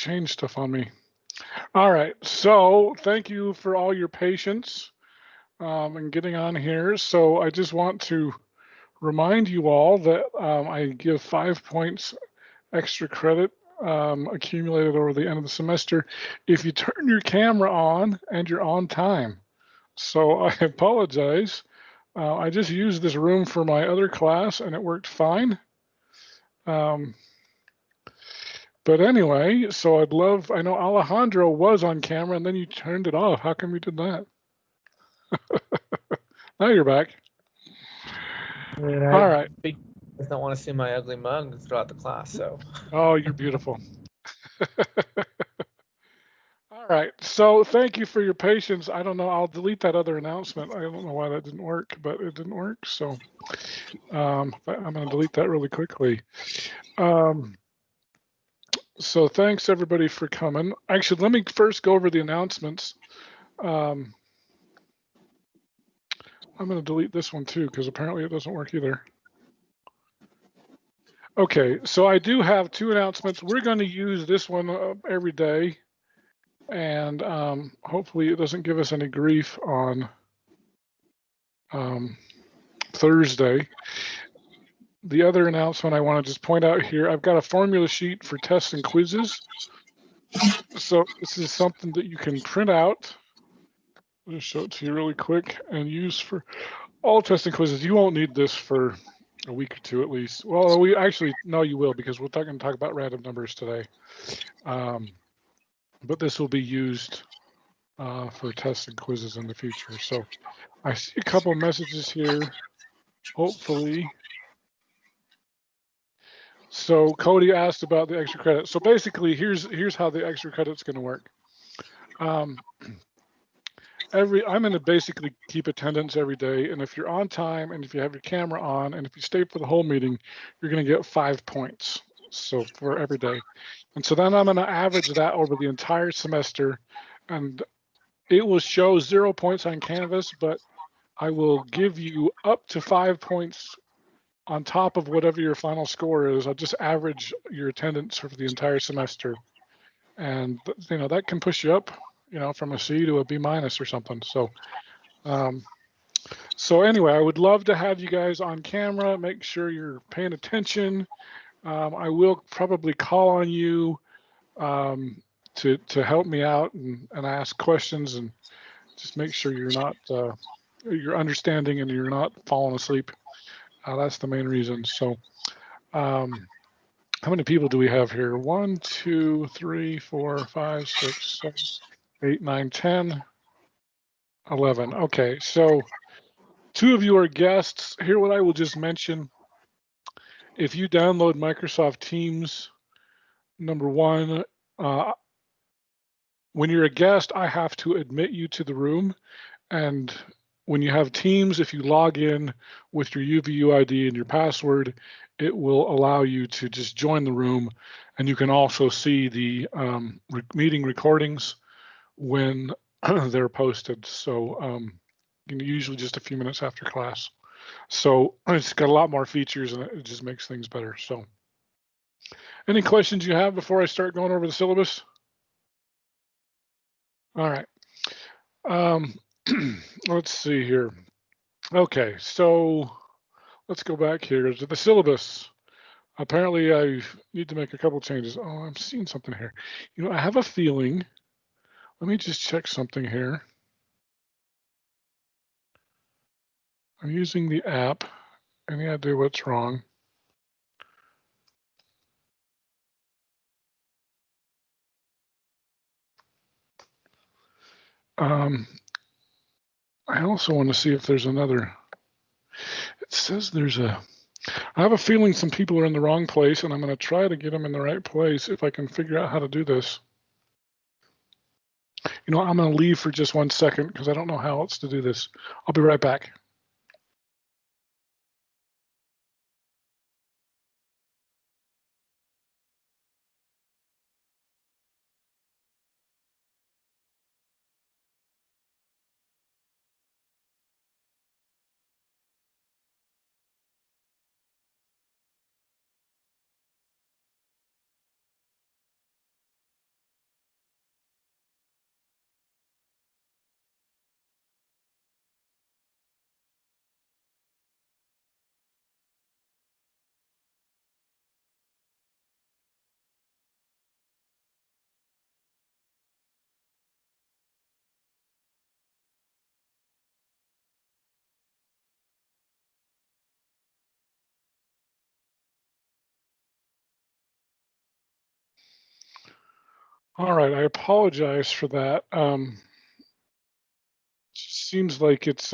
change stuff on me. All right, so thank you for all your patience and getting on here. So I just want to remind you all that I give 5 points extra credit accumulated over the end of the semester if you turn your camera on and you're on time. So I apologize. I just used this room for my other class and it worked fine. But anyway, so I know Alejandro was on camera and then you turned it off. How come you did that? Now you're back. I mean, All right. I don't want to see my ugly mug throughout the class, so. Oh, you're beautiful. All right. So thank you for your patience. I don't know. I'll delete that other announcement. I don't know why that didn't work, but it didn't work. So I'm going to delete that really quickly. So thanks everybody for coming. Actually, let me first go over the announcements. I'm going to delete this one too, because apparently it doesn't work either. Okay, so I do have 2 announcements. We're going to use this one every day, and hopefully it doesn't give us any grief on Thursday. The other announcement I want to just point out here, I've got a formula sheet for tests and quizzes. So this is something that you can print out. I'll just show it to you really quick and use for all tests and quizzes. You won't need this for a week or 2 at least. Well, we actually, no, you will, because we're going to talk about random numbers today. But this will be used for tests and quizzes in the future. So I see a couple of messages here, hopefully. So Cody asked about the extra credit. So basically, here's how the extra credit's going to work. I'm going to basically keep attendance every day, and if you're on time and if you have your camera on and if you stay for the whole meeting, you're going to get 5 points. So for every day, and so then I'm going to average that over the entire semester, and it will show 0 points on Canvas, but I will give you up to 5 points on top of whatever your final score is. I'll just average your attendance for the entire semester, and that can push you up, from a C to a B- or something. So, so anyway, I would love to have you guys on camera. Make sure you're paying attention. I will probably call on you to help me out and ask questions, and just make sure you're understanding and you're not falling asleep. That's the main reason. So how many people do we have here? 1, 2, 3, 4, 5, 6, 7, 8, 9, 10, 11. Okay, so 2 of you are guests. Here, what I will just mention, if you download Microsoft Teams, number 1, when you're a guest, I have to admit you to the room. And when you have Teams, if you log in with your UVUID and your password, it will allow you to just join the room, and you can also see the meeting recordings when they're posted. So usually just a few minutes after class. So it's got a lot more features and it just makes things better. So any questions you have before I start going over the syllabus? All right. Let's see here. Okay, so let's go back here to the syllabus. Apparently I need to make a couple changes. Oh, I'm seeing something here. I have a feeling. Let me just check something here. I'm using the app. Any idea what's wrong? I also want to see if there's another. It says I have a feeling some people are in the wrong place, and I'm going to try to get them in the right place if I can figure out how to do this. I'm going to leave for just 1 second because I don't know how else to do this. I'll be right back. All right, I apologize for that. Seems like it's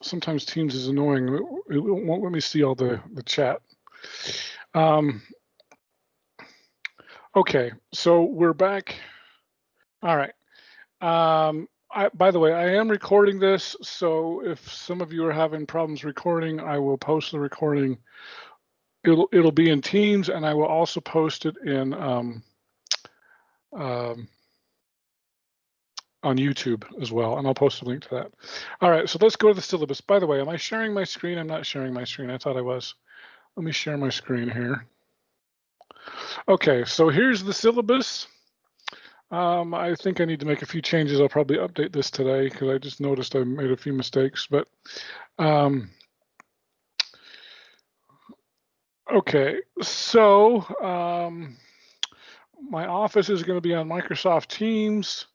sometimes Teams is annoying. It won't let me see all the chat. Okay, so we're back. All right. By the way, I am recording this, so if some of you are having problems recording, I will post the recording. It'll be in Teams, and I will also post it in on YouTube as well, and I'll post a link to that. All right, so let's go to the syllabus. By the way, am I sharing my screen? I'm not sharing my screen. I thought I was. Let me share my screen here. Okay, so here's the syllabus. I think I need to make a few changes. I'll probably update this today because I just noticed I made a few mistakes, but okay, so my office is going to be on Microsoft Teams.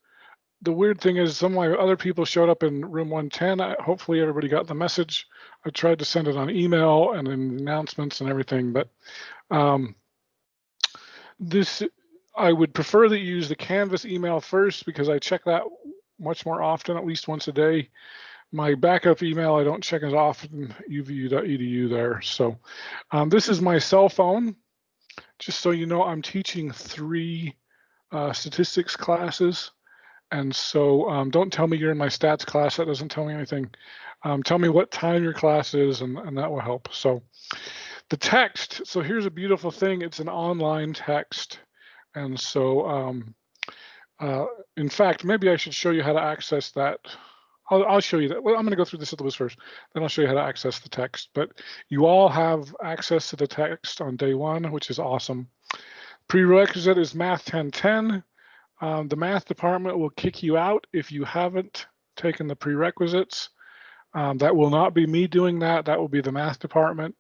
The weird thing is some of my other people showed up in room 110. Hopefully everybody got the message. I tried to send it on email and in announcements and everything, but I would prefer that you use the Canvas email first because I check that much more often, at least once a day. My backup email, I don't check as often, uvu.edu there. So this is my cell phone. Just so you know, I'm teaching 3 statistics classes. And so don't tell me you're in my stats class. That doesn't tell me anything. Tell me what time your class is, and that will help. So the text, so here's a beautiful thing. It's an online text. And so in fact, maybe I should show you how to access that. I'll show you that. Well, I'm going to go through the syllabus first, then I'll show you how to access the text. But you all have access to the text on day 1, which is awesome. Prerequisite is Math 1010. The math department will kick you out if you haven't taken the prerequisites. That will not be me doing that. That will be the math department.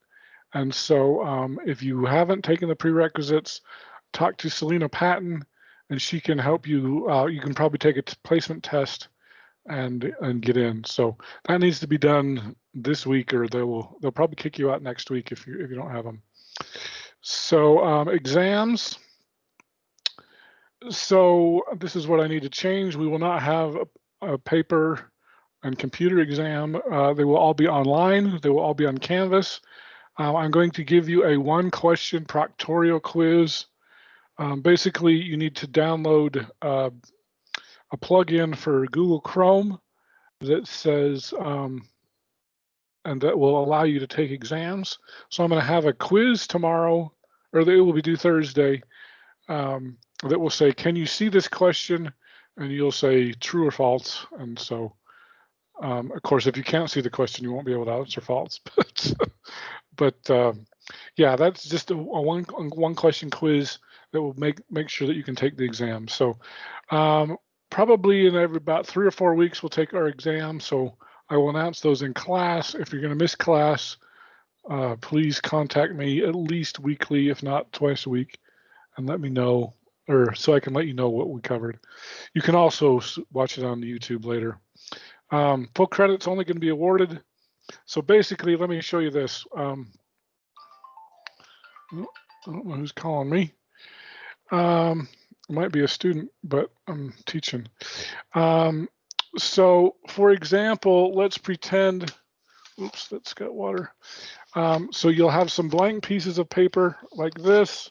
And so if you haven't taken the prerequisites, talk to Selena Patton, and she can help you. You can probably take a placement test and get in. So that needs to be done this week, or they'll probably kick you out next week if you don't have them. So exams. So this is what I need to change. We will not have a paper and computer exam. They will all be online. They will all be on Canvas. I'm going to give you a 1-question proctorial quiz. Basically, you need to download a plugin for Google Chrome that says, and that will allow you to take exams. So I'm going to have a quiz tomorrow, or it will be due Thursday, that will say, can you see this question? And you'll say true or false. And so, of course, if you can't see the question, you won't be able to answer false. But yeah, that's just a one question quiz that will make sure that you can take the exam. So probably in about 3 or 4 weeks, we'll take our exam. So I will announce those in class. If you're going to miss class, please contact me at least weekly, if not twice a week, and let me know, or so I can let you know what we covered. You can also watch it on YouTube later. Full credit's only going to be awarded. So basically, let me show you this. I don't know who's calling me. It might be a student, but I'm teaching. So for example, let's pretend, oops, that's got water. So you'll have some blank pieces of paper like this,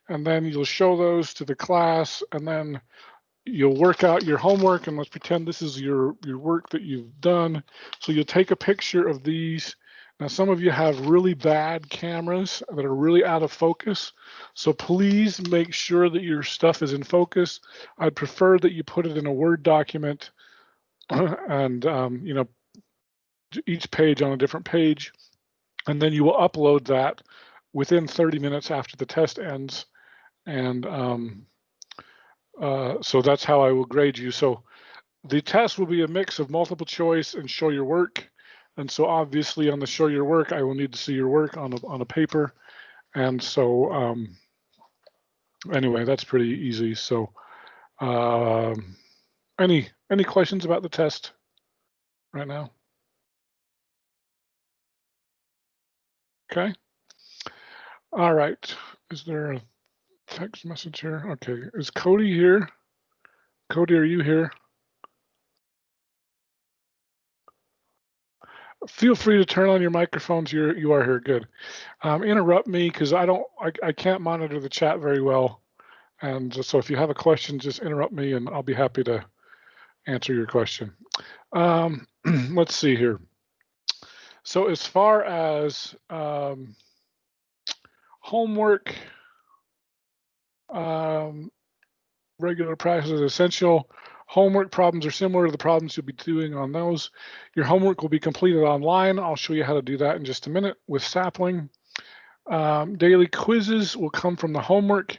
and then you'll show those to the class, and then you'll work out your homework, and let's pretend this is your work that you've done. So you'll take a picture of these. Now, some of you have really bad cameras that are really out of focus. So please make sure that your stuff is in focus. I'd prefer that you put it in a Word document and, you know, each page on a different page. And then you will upload that within 30 minutes after the test ends. And so that's how I will grade you. So the test will be a mix of multiple choice and show your work. And so obviously on the show your work, I will need to see your work on a paper. And so anyway, that's pretty easy. So any questions about the test right now? Okay. All right. Is there a Text message here. Okay, is Cody here? Cody, are you here? Feel free to turn on your microphones. You are here. Good. Interrupt me because I can't monitor the chat very well, and so if you have a question, just interrupt me, and I'll be happy to answer your question. Let's see here. So as far as homework, regular practice is essential. Homework problems are similar to the problems you'll be doing on those. Your homework will be completed online. I'll show you how to do that in just a minute with Sapling. Daily quizzes will come from the homework.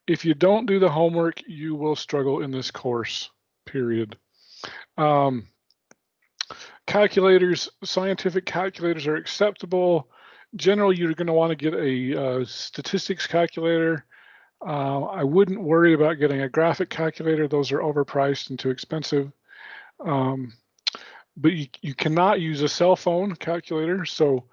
If you don't do the homework, you will struggle in this course, period. Calculators, scientific calculators are acceptable. Generally, you're going to want to get a statistics calculator. I wouldn't worry about getting a graphic calculator. Those are overpriced and too expensive. But you cannot use a cell phone calculator. So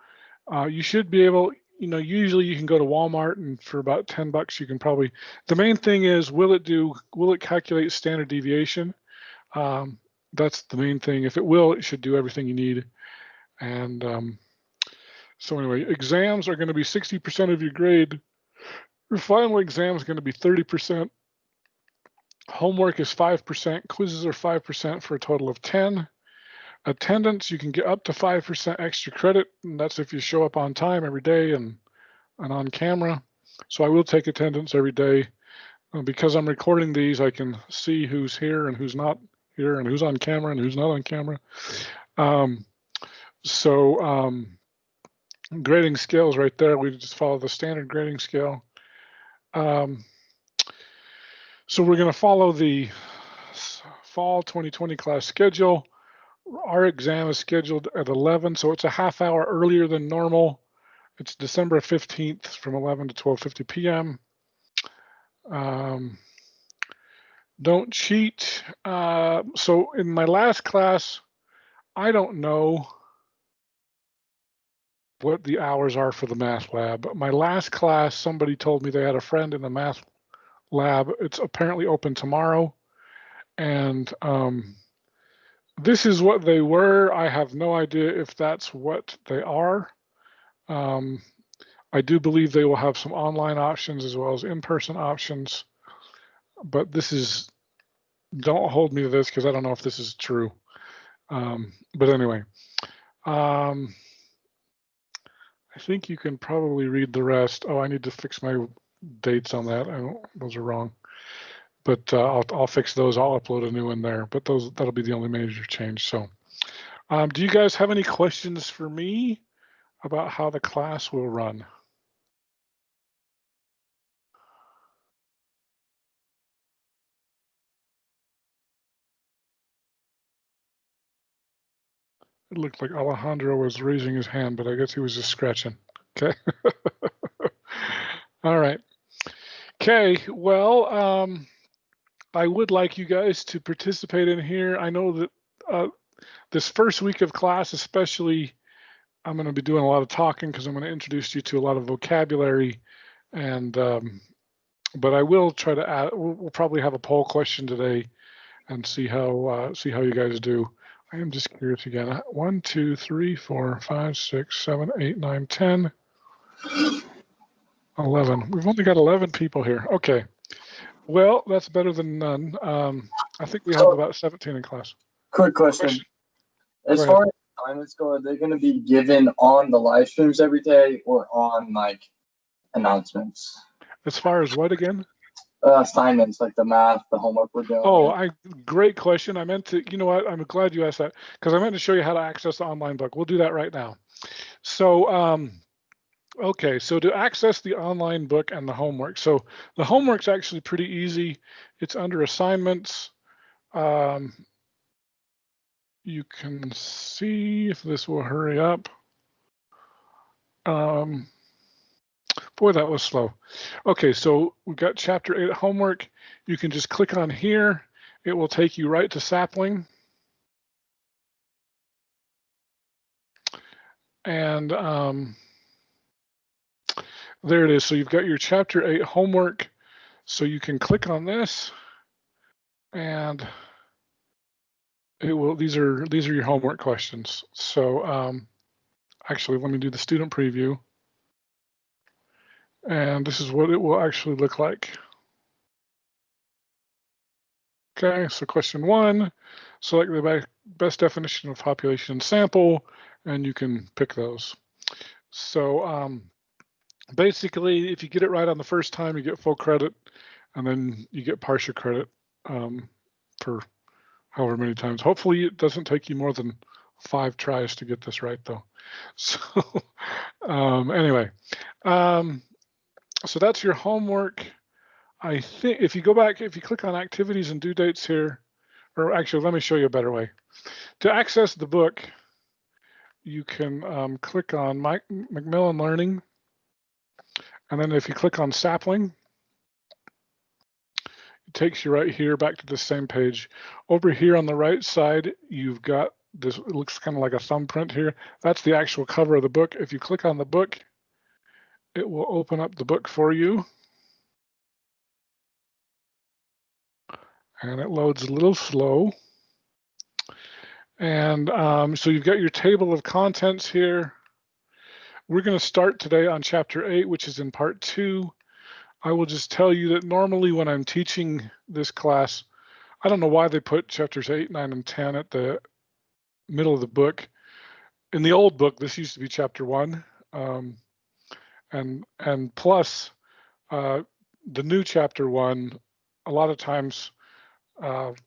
you should be able, usually you can go to Walmart and for about $10 you can probably, the main thing is, will it calculate standard deviation? That's the main thing. If it will, it should do everything you need. And so anyway, exams are going to be 60% of your grade. Your final exam is going to be 30%. Homework is 5%. Quizzes are 5% for a total of 10. Attendance, you can get up to 5% extra credit, and that's if you show up on time every day and on camera. So I will take attendance every day. Because I'm recording these, I can see who's here and who's not here and who's on camera and who's not on camera. Grading scales right there, we just follow the standard grading scale. So we're going to follow the fall 2020 class schedule. Our exam is scheduled at 11, so it's a half hour earlier than normal. It's December 15th from 11 to 12:50 p.m. Don't cheat. So in my last class, I don't know what the hours are for the math lab, but my last class, somebody told me they had a friend in the math lab. It's apparently open tomorrow. And this is what they were. I have no idea if that's what they are. I do believe they will have some online options as well as in-person options. But this is, don't hold me to this because I don't know if this is true. But anyway, I think you can probably read the rest. Oh, I need to fix my dates on that. Those are wrong. But I'll fix those. I'll upload a new one there. But that'll be the only major change. So, do you guys have any questions for me about how the class will run? It looked like Alejandro was raising his hand, but I guess he was just scratching. Okay. All right. Okay. Well, I would like you guys to participate in here. I know that this first week of class, especially, I'm going to be doing a lot of talking because I'm going to introduce you to a lot of vocabulary, and but I will try to add. We'll probably have a poll question today, and see how you guys do. I am just curious again. 1, 2, 3, 4, 5, 6, 7, 8, 9, 10, 11. We've only got 11 people here. Okay. Well, that's better than none. I think we have about 17 in class. Quick question. As far as assignments go, are they going to be given on the live streams every day or on like announcements? As far as what again? Assignments, like the math, the homework we're doing. Oh, great question. I meant to, you know what? I'm glad you asked that because I meant to show you how to access the online book. We'll do that right now. So, okay, so to access the online book and the homework. So the homework's actually pretty easy. It's under assignments. You can see if this will hurry up. Boy, that was slow. Okay, so we've got chapter 8 homework. You can just click on here. It will take you right to Sapling. And there it is. So you've got your chapter 8 homework. So you can click on this, and it will. These are your homework questions. So actually, let me do the student preview, and this is what it will actually look like. Okay, so question 1, select the best definition of population sample, and you can pick those. So basically, if you get it right on the first time, you get full credit, and then you get partial credit for however many times. Hopefully, it doesn't take you more than 5 tries to get this right, though. So anyway, so that's your homework. I think if you go back, if you click on activities and due dates here, or actually, let me show you a better way. To access the book, you can click on Macmillan Learning, and then if you click on Sapling, it takes you right here back to the same page. Over here on the right side, you've got this, it looks kind of like a thumbprint here. That's the actual cover of the book. If you click on the book, it will open up the book for you. And it loads a little slow. And so you've got your table of contents here. We're going to start today on chapter 8, which is in part 2. I will just tell you that normally when I'm teaching this class, I don't know why they put chapters 8, 9, and 10 at the middle of the book. In the old book, this used to be chapter 1. And plus, the new chapter 1, a lot of times,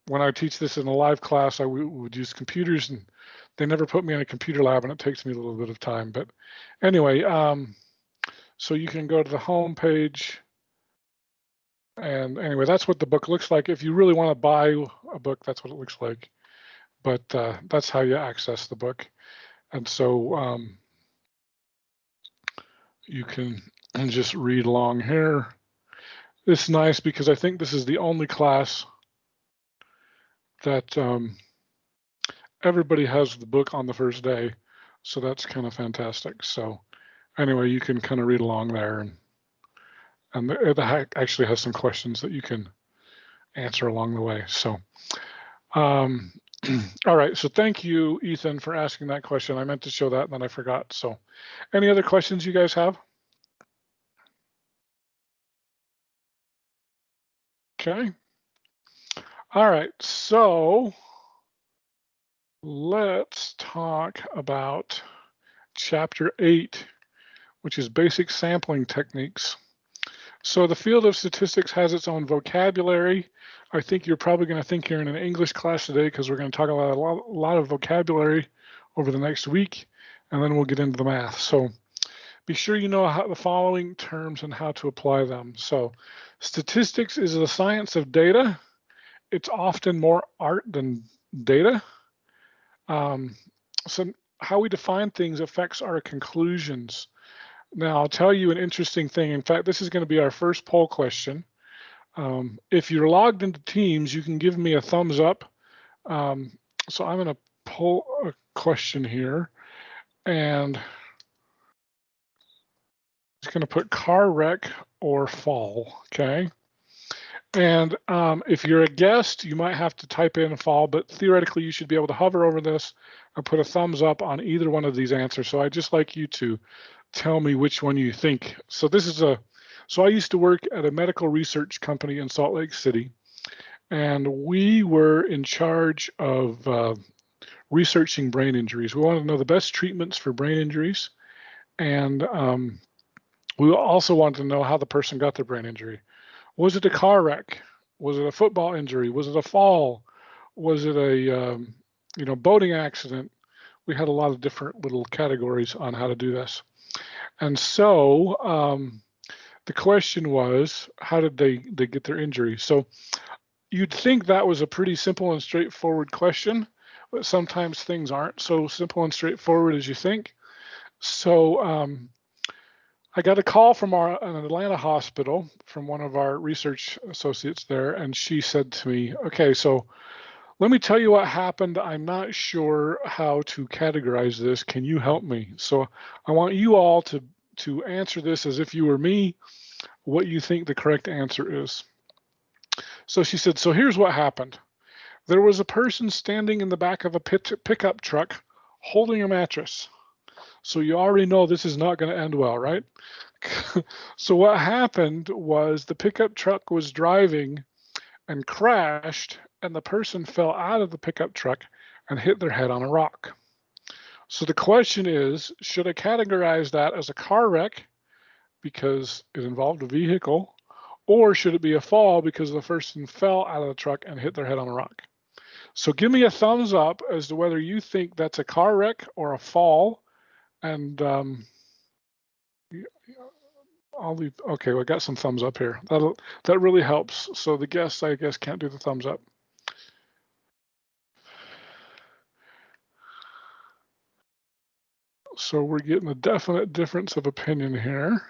when I teach this in a live class, I would use computers, and they never put me in a computer lab, and it takes me a little bit of time. But anyway, so you can go to the home page, and anyway, that's what the book looks like. If you really want to buy a book, that's what it looks like. But that's how you access the book. And so you can just read along here. It's nice because I think this is the only class that everybody has the book on the first day, so that's kind of fantastic. So anyway, you can kind of read along there, and it actually has some questions that you can answer along the way. So all right, so thank you, Ethan, for asking that question. I meant to show that and then I forgot. So any other questions you guys have? Okay. All right, so let's talk about chapter 8, which is basic sampling techniques. So the field of statistics has its own vocabulary. I think you're probably going to think you're in an English class today because we're going to talk about a lot of vocabulary over the next week, and then we'll get into the math. So be sure you know how the following terms and how to apply them. So statistics is the science of data. It's often more art than data. So how we define things affects our conclusions. Now, I'll tell you an interesting thing. In fact, this is going to be our first poll question. If you're logged into Teams, you can give me a thumbs up. So I'm going to pull a question here, and it's going to put car wreck or fall, okay? And if you're a guest, you might have to type in fall, but theoretically you should be able to hover over this and put a thumbs up on either one of these answers. So I'd just like you to tell me which one you think. So this is so I used to work at a medical research company in Salt Lake City, and we were in charge of researching brain injuries. We wanted to know the best treatments for brain injuries, and we also wanted to know how the person got their brain injury. Was it a car wreck? Was it a football injury? Was it a fall? Was it a boating accident? We had a lot of different little categories on how to do this. And so the question was, how did they get their injury? So you'd think that was a pretty simple and straightforward question, but sometimes things aren't so simple and straightforward as you think. So I got a call from an Atlanta hospital from one of our research associates there, and she said to me, okay, so let me tell you what happened. I'm not sure how to categorize this. Can you help me? So I want you all to answer this as if you were me, what you think the correct answer is. So she said, so here's what happened. There was a person standing in the back of a pickup truck holding a mattress. So you already know this is not going to end well, right? So what happened was the pickup truck was driving and crashed, and the person fell out of the pickup truck and hit their head on a rock. So the question is, should I categorize that as a car wreck because it involved a vehicle, or should it be a fall because the person fell out of the truck and hit their head on a rock? So give me a thumbs up as to whether you think that's a car wreck or a fall. And I'll leave. Okay, we got some thumbs up here. That really helps. So the guests, I guess, can't do the thumbs up. So we're getting a definite difference of opinion here.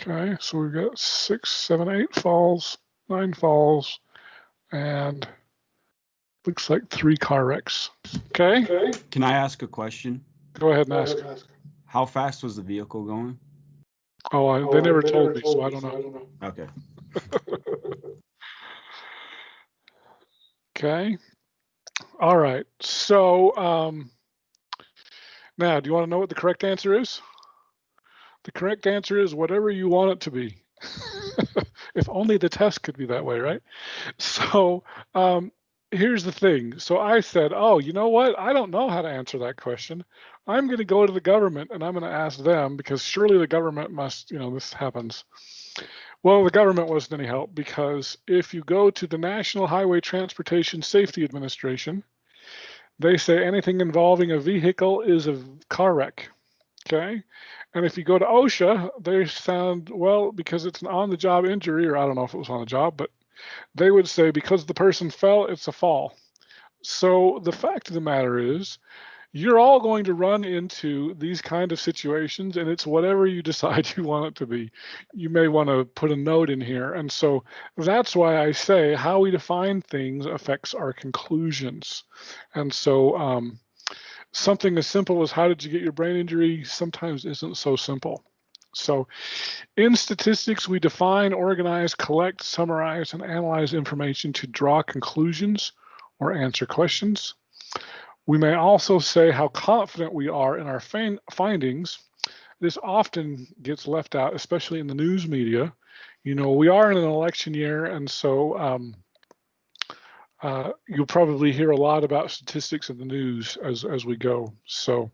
Okay, so we've got 6, 7, 8 falls, 9 falls, and looks like 3 car wrecks. Okay. Can I ask a question? Go ahead and ask. How fast was the vehicle going? Oh, they never told me, so I don't know. Okay. Okay. All right. So now, do you want to know what the correct answer is? The correct answer is whatever you want it to be. If only the test could be that way, right? So here's the thing. So I said, oh, you know what? I don't know how to answer that question. I'm going to go to the government and I'm going to ask them, because surely the government must, this happens. Well, the government wasn't any help, because if you go to the National Highway Transportation Safety Administration, they say anything involving a vehicle is a car wreck. Okay. And if you go to OSHA, they sound, well, because it's an on-the-job injury, or I don't know if it was on the job, but they would say because the person fell, it's a fall. So the fact of the matter is, you're all going to run into these kind of situations, and it's whatever you decide you want it to be. You may want to put a note in here. And so that's why I say how we define things affects our conclusions. And so something as simple as how did you get your brain injury sometimes isn't so simple. So in statistics, we define, organize, collect, summarize, and analyze information to draw conclusions or answer questions. We may also say how confident we are in our findings. This often gets left out, especially in the news media. We are in an election year, and so you'll probably hear a lot about statistics in the news as we go. So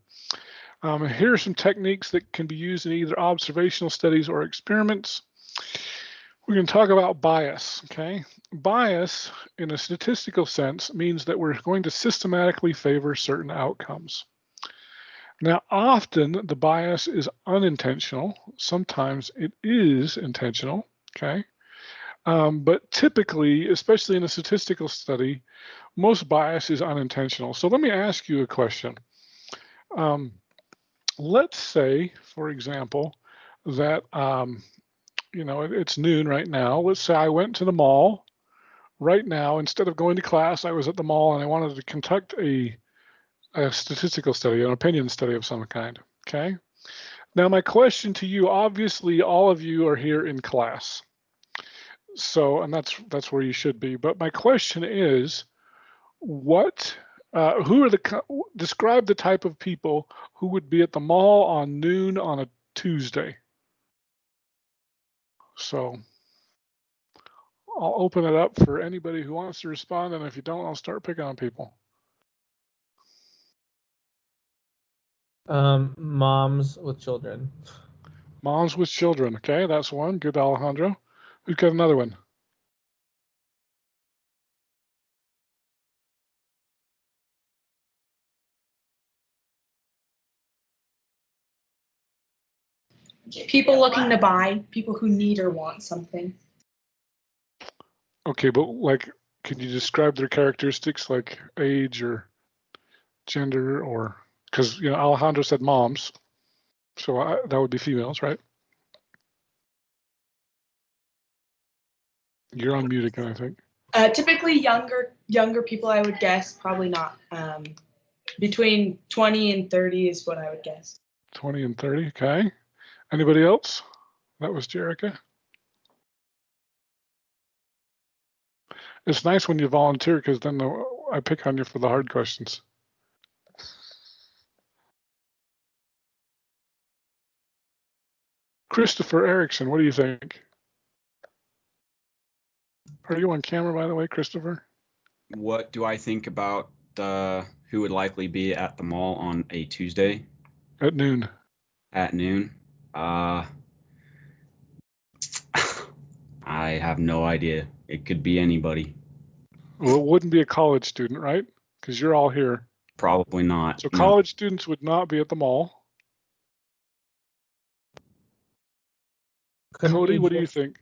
here are some techniques that can be used in either observational studies or experiments. We're going to talk about bias, okay? Bias, in a statistical sense, means that we're going to systematically favor certain outcomes. Now, often the bias is unintentional. Sometimes it is intentional, okay? But typically, especially in a statistical study, most bias is unintentional. So let me ask you a question. Let's say, for example, that it's noon right now. Let's say I went to the mall right now. Instead of going to class, I was at the mall and I wanted to conduct a statistical study, an opinion study of some kind, okay? Now my question to you, obviously all of you are here in class. So, and that's where you should be. But my question is, describe the type of people who would be at the mall on noon on a Tuesday. So I'll open it up for anybody who wants to respond, and if you don't, I'll start picking on people. Moms with children. Moms with children. Okay, that's one. Good, Alejandro. Who's got another one? People looking to buy, people who need or want something. Okay, but like, can you describe their characteristics, like age or gender, or because Alejandro said moms, so that would be females, right? You're on mute again, I think. Typically younger people, I would guess, probably not. Between 20 and 30 is what I would guess. 20 and 30, okay. Anybody else? That was Jerica. It's nice when you volunteer because then I pick on you for the hard questions. Christopher Erickson, what do you think? Are you on camera, by the way, Christopher? What do I think about who would likely be at the mall on a Tuesday At noon. at noon? I have no idea. It could be anybody. Well, it wouldn't be a college student, right? Because you're all here. Probably not. So No. college students would not be at the mall. Couldn't Cody, be what do you just- think?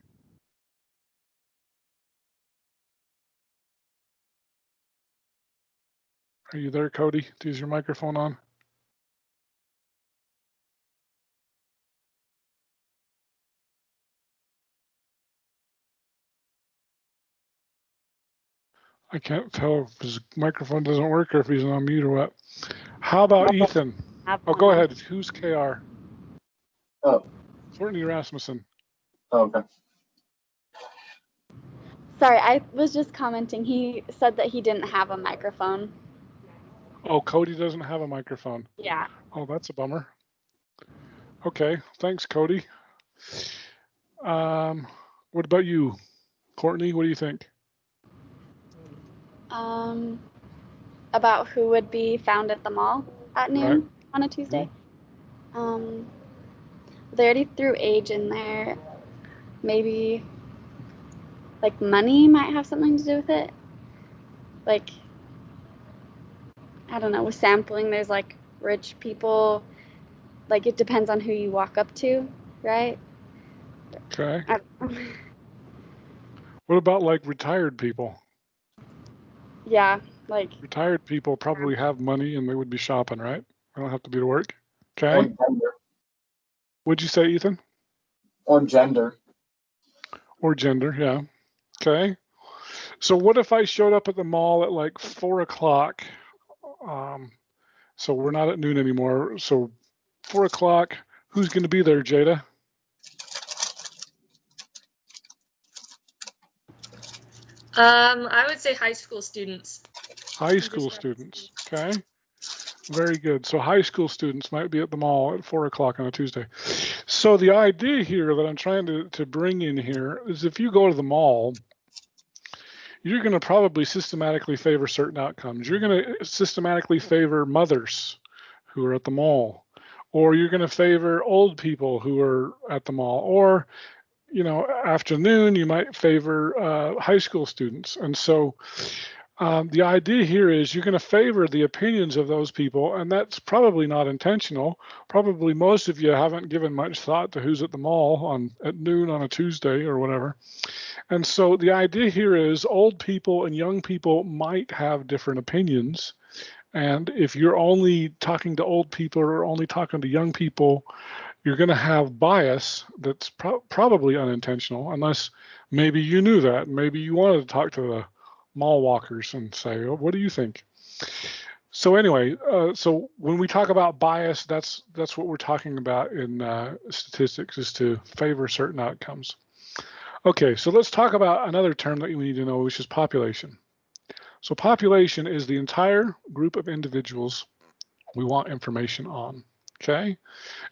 Are you there, Cody? Is your microphone on? I can't tell if his microphone doesn't work or if he's on mute or what. How about Ethan? Oh, go ahead. Who's KR? Oh, Courtney Rasmussen. okay. Sorry, I was just commenting. He said that he didn't have a microphone. Oh, Cody doesn't have a microphone. Yeah. Oh, that's a bummer. Okay, thanks, Cody. What about you, Courtney? What do you think? About who would be found at the mall at noon Right. on a Tuesday. They already threw age in there. Maybe like money might have something to do with it. Like, I don't know, with sampling, there's like rich people. Like, it depends on who you walk up to, right? Okay. What about like retired people? Yeah, like, Retired people probably have money and they would be shopping, right? They don't have to be to work. Or Okay. gender. What'd you say, Ethan? Or gender. Or gender, yeah. Okay. So what if I showed up at the mall at like 4 o'clock? So we're not at noon anymore. So 4 o'clock, who's going to be there, Jada? I would say high school students. High school students. Okay. Very good. So high school students might be at the mall at 4 o'clock on a Tuesday. So the idea here that I'm trying to bring in here is if you go to the mall, you're going to probably systematically favor certain outcomes. You're going to systematically favor mothers who are at the mall, or you're going to favor old people who are at the mall, or, you know, afternoon, you might favor high school students. And so the idea here is you're going to favor the opinions of those people, and that's probably not intentional. Probably most of you haven't given much thought to who's at the mall at noon on a Tuesday or whatever. And so the idea here is old people and young people might have different opinions. And if you're only talking to old people or only talking to young people, you're going to have bias that's probably unintentional, unless maybe you knew that. Maybe you wanted to talk to the mall walkers and say, oh, what do you think? So anyway, so when we talk about bias, that's what we're talking about in statistics, is to favor certain outcomes. Okay, so let's talk about another term that we need to know, which is population. So population is the entire group of individuals we want information on, okay?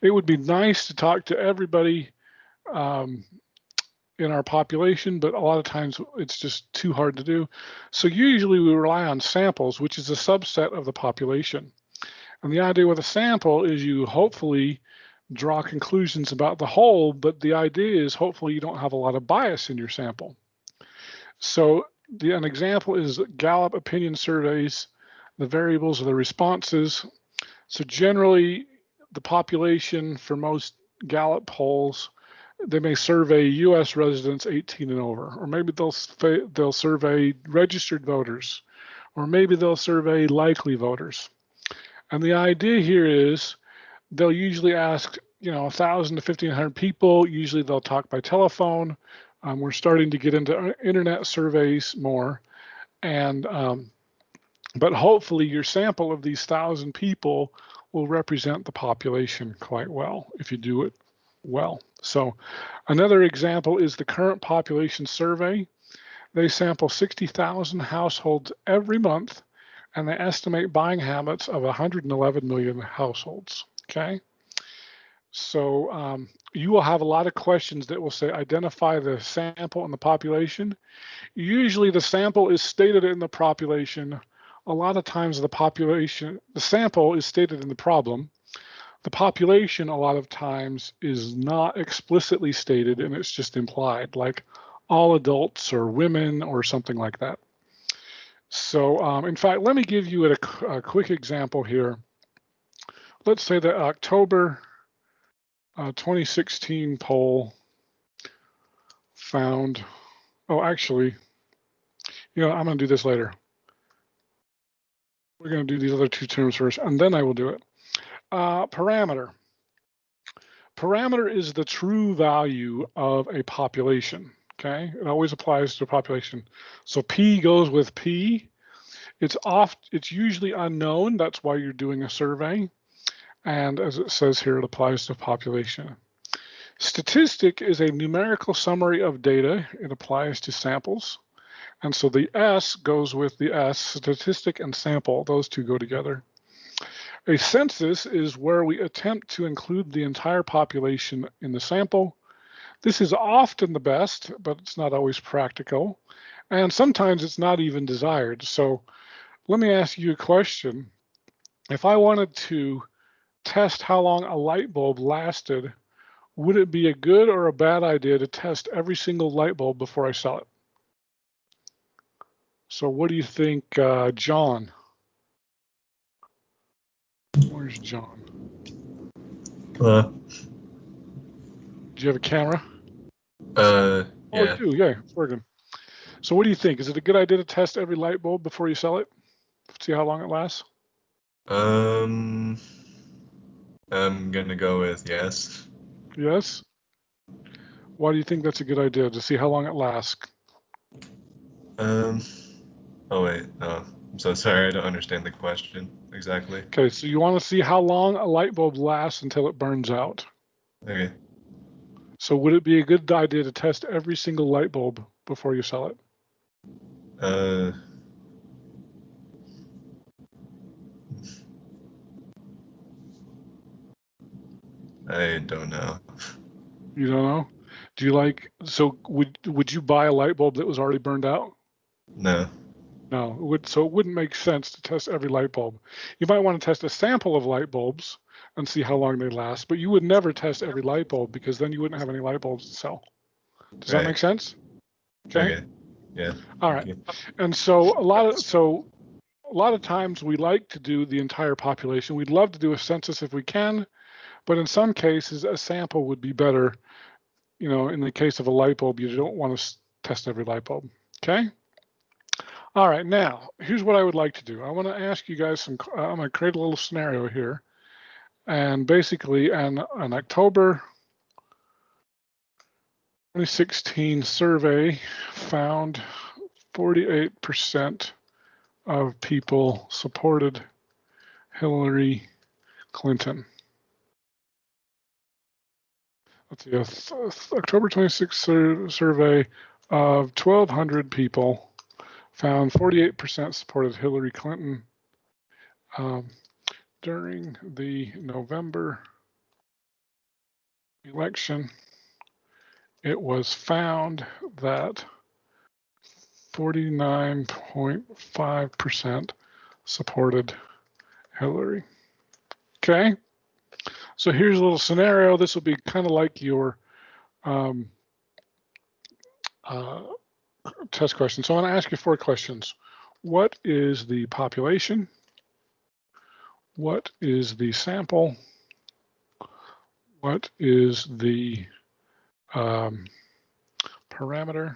It would be nice to talk to everybody in our population, but a lot of times it's just too hard to do. So usually we rely on samples, which is a subset of the population. And the idea with a sample is you hopefully draw conclusions about the whole, but the idea is hopefully you don't have a lot of bias in your sample. So an example is Gallup opinion surveys. The variables are the responses. So generally the population for most Gallup polls, they may survey US residents 18 and over, or maybe they'll survey registered voters, or maybe they'll survey likely voters. And the idea here is they'll usually ask, 1,000 to 1,500 people. Usually they'll talk by telephone. We're starting to get into internet surveys more. And but hopefully your sample of these 1,000 people will represent the population quite well if you do it well. So another example is the current population survey. They sample 60,000 households every month, and they estimate buying habits of 111 million households. Okay. So you will have a lot of questions that will say identify the sample and the population. Usually the sample is stated in the population. A lot of times the sample is stated in the problem. The population a lot of times is not explicitly stated and it's just implied, like all adults or women or something like that. So in fact, let me give you a quick example here. Let's say that October 2016 poll found, oh, actually, I'm going to do this later. We're going to do these other two terms first, and then I will do it. Parameter. Parameter is the true value of a population, okay? It always applies to a population. So P goes with P. It's usually unknown. That's why you're doing a survey. And as it says here, it applies to population. Statistic is a numerical summary of data. It applies to samples. And so the S goes with the S, statistic and sample. Those two go together. A census is where we attempt to include the entire population in the sample. This is often the best, but it's not always practical. And sometimes it's not even desired. So let me ask you a question. If I wanted to test how long a light bulb lasted, would it be a good or a bad idea to test every single light bulb before I sell it? So what do you think, John? Where's John? Hello. Do you have a camera? Yeah. Oh, you do, yeah, it's working. So what do you think? Is it a good idea to test every light bulb before you sell it? See how long it lasts? I'm gonna go with yes. Yes? Why do you think that's a good idea, to see how long it lasts? Oh wait, no. I'm so sorry, I don't understand the question exactly. Okay, so you want to see how long a light bulb lasts until it burns out. Okay. So would it be a good idea to test every single light bulb before you sell it? I don't know. You don't know? Do you like, so would you buy a light bulb that was already burned out? No. No, so it wouldn't make sense to test every light bulb. You might want to test a sample of light bulbs and see how long they last, but you would never test every light bulb because then you wouldn't have any light bulbs to sell. Does that make sense? Okay. Yeah. All right. And so a lot of times we like to do the entire population. We'd love to do a census if we can, but in some cases a sample would be better. In the case of a light bulb, you don't want to test every light bulb. Okay. All right, now, here's what I would like to do. I want to ask you guys I'm going to create a little scenario here. And basically, an October 2016 survey found 48% of people supported Hillary Clinton. Let's see, October 26th survey of 1,200 people found 48% supported Hillary Clinton. During the November election, it was found that 49.5% supported Hillary. Okay, so here's a little scenario. This will be kind of like your test question. So I'm going to ask you 4 questions. What is the population? What is the sample? What is the parameter?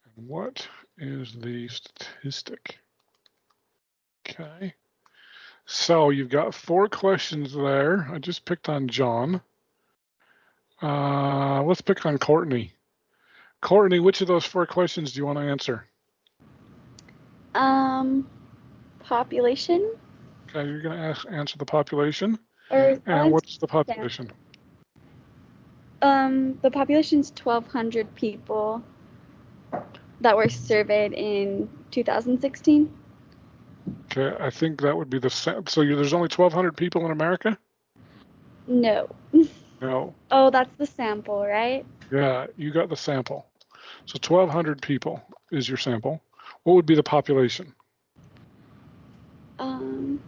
And what is the statistic? Okay. So you've got 4 questions there. I just picked on John. Let's pick on Courtney. Courtney, which of those 4 questions do you want to answer? Population. Okay, you're going to answer the population. Or And what's the population? the population's 1,200 people that were surveyed in 2016. Okay, I think that would be the same. So there's only 1,200 people in America? No. No. Oh, that's the sample, right? Yeah, you got the sample. So 1,200 people is your sample. What would be the population? I'm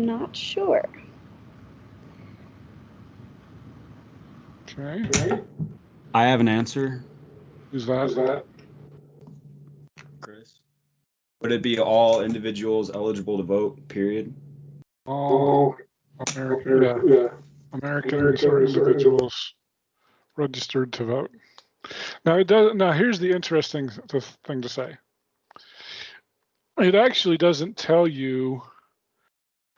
not sure. Okay. I have an answer, Who's that? Chris. Would it be all individuals eligible to vote, period? All American, yeah. Americans or individuals registered to vote. Now it does. Now here's the interesting thing to say. It actually doesn't tell you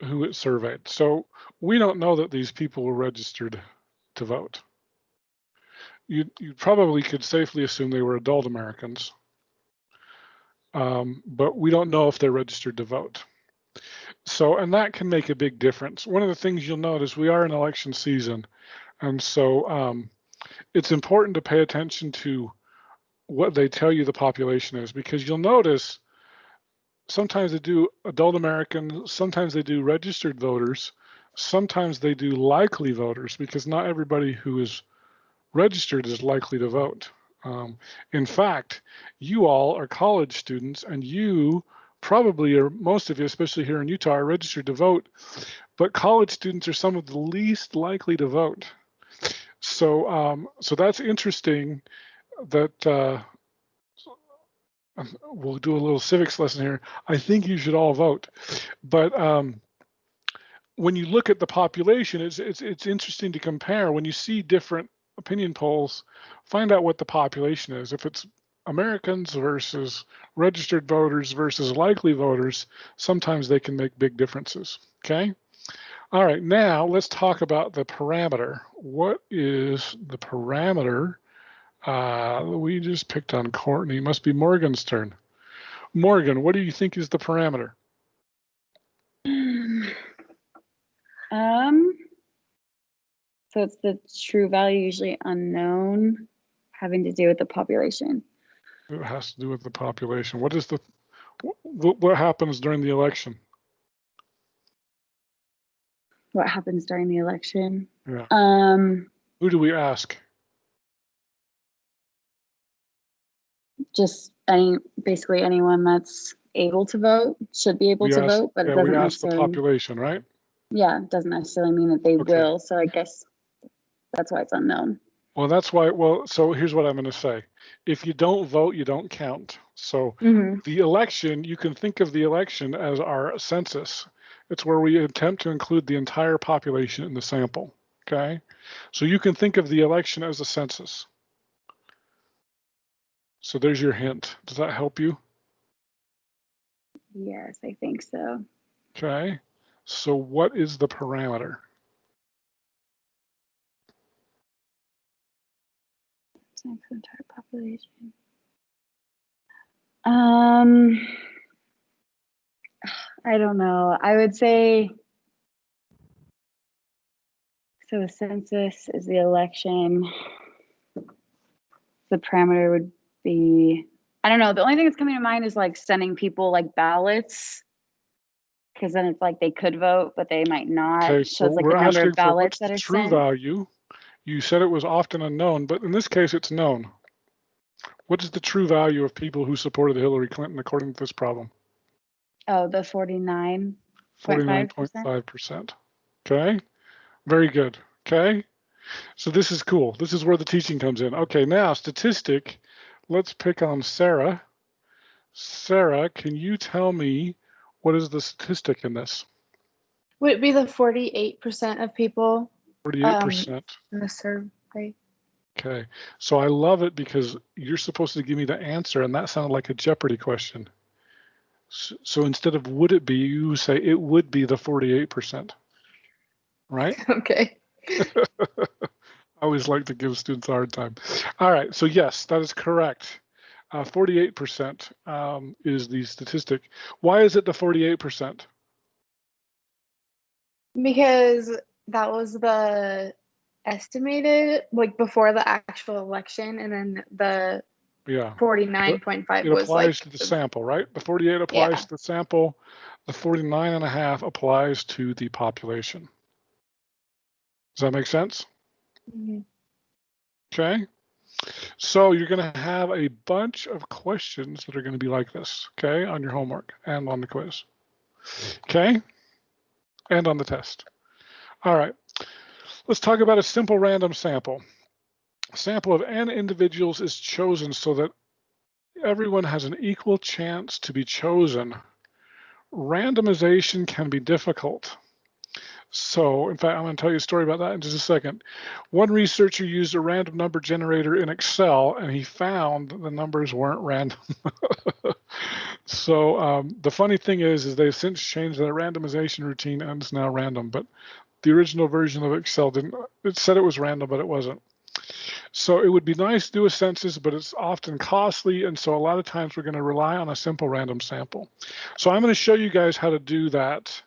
who it surveyed. So we don't know that these people were registered to vote. You probably could safely assume they were adult Americans, but we don't know if they're registered to vote. So, and that can make a big difference. One of the things you'll notice, we are in election season, and so it's important to pay attention to what they tell you the population is, because you'll notice sometimes they do adult Americans, sometimes they do registered voters, sometimes they do likely voters, because not everybody who is registered is likely to vote. In fact, you all are college students, and you probably, or most of you, especially here in Utah, are registered to vote, but college students are some of the least likely to vote. So, so that's interesting that we'll do a little civics lesson here. I think you should all vote, but when you look at the population, it's interesting to compare. When you see different opinion polls, find out what the population is. If it's Americans versus registered voters versus likely voters, sometimes they can make big differences. Okay. All right. Now let's talk about the parameter. What is the parameter? We just picked on Courtney. It must be Morgan's turn. Morgan, what do you think is the parameter? So it's the true value, usually unknown, having to do with the population. It has to do with the population. What is the what happens during the election? What happens during the election? Yeah. Who do we ask? Just basically anyone that's able to vote should be able to vote, but it doesn't we ask the necessarily. population, right? Yeah, it doesn't necessarily mean that they will. So I guess that's why it's unknown. Well, that's why. Well, so here's what I'm going to say. If you don't vote, you don't count. So the election, you can think of the election as our census. It's where we attempt to include the entire population in the sample. Okay. So you can think of the election as a census. So there's your hint. Does that help you? Yes, I think so. Okay. So what is the parameter? The entire population. I don't know. I would say, so the census is the election. The parameter would be, I don't know. The only thing that's coming to mind is like sending people like ballots, because then it's like they could vote, but they might not. Okay, So so it's like we're the number asking of for ballots what's that the are true sent. value. You said it was often unknown, but in this case, it's known. What is the true value of people who supported Hillary Clinton according to this problem? Oh, the 49.5%. 49.5%. Okay, very good. Okay, so this is cool. This is where the teaching comes in. Okay, now statistic. Let's pick on Sarah. Sarah, can you tell me what is the statistic in this? Would it be the 48% of people 48%. in the survey? Okay, so I love it because you're supposed to give me the answer, and that sounded like a Jeopardy question. So instead of would it be, you say it would be the 48%, right? Okay. I always like to give students a hard time. All right, so yes, that is correct. 48% is the statistic. Why is it the 48%? Because that was the estimated, like before the actual election, and then the Yeah. 49.5 It was like applies to the sample, right? The 48 applies Yeah. to the sample. The 49.5 applies to the population. Does that make sense? Mhm. Okay. So you're going to have a bunch of questions that are going to be like this, okay, on your homework and on the quiz. Okay. And on the test. All right. Let's talk about a simple random sample. A sample of n individuals is chosen so that everyone has an equal chance to be chosen. Randomization can be difficult. So, in fact, I'm going to tell you a story about that in just a second. One researcher used a random number generator in Excel, and he found the numbers weren't random. So the funny thing is they've since changed their randomization routine, and it's now random. But the original version of Excel didn't. It said it was random, but it wasn't. So it would be nice to do a census, but it's often costly, and so a lot of times we're going to rely on a simple random sample. So I'm going to show you guys how to do that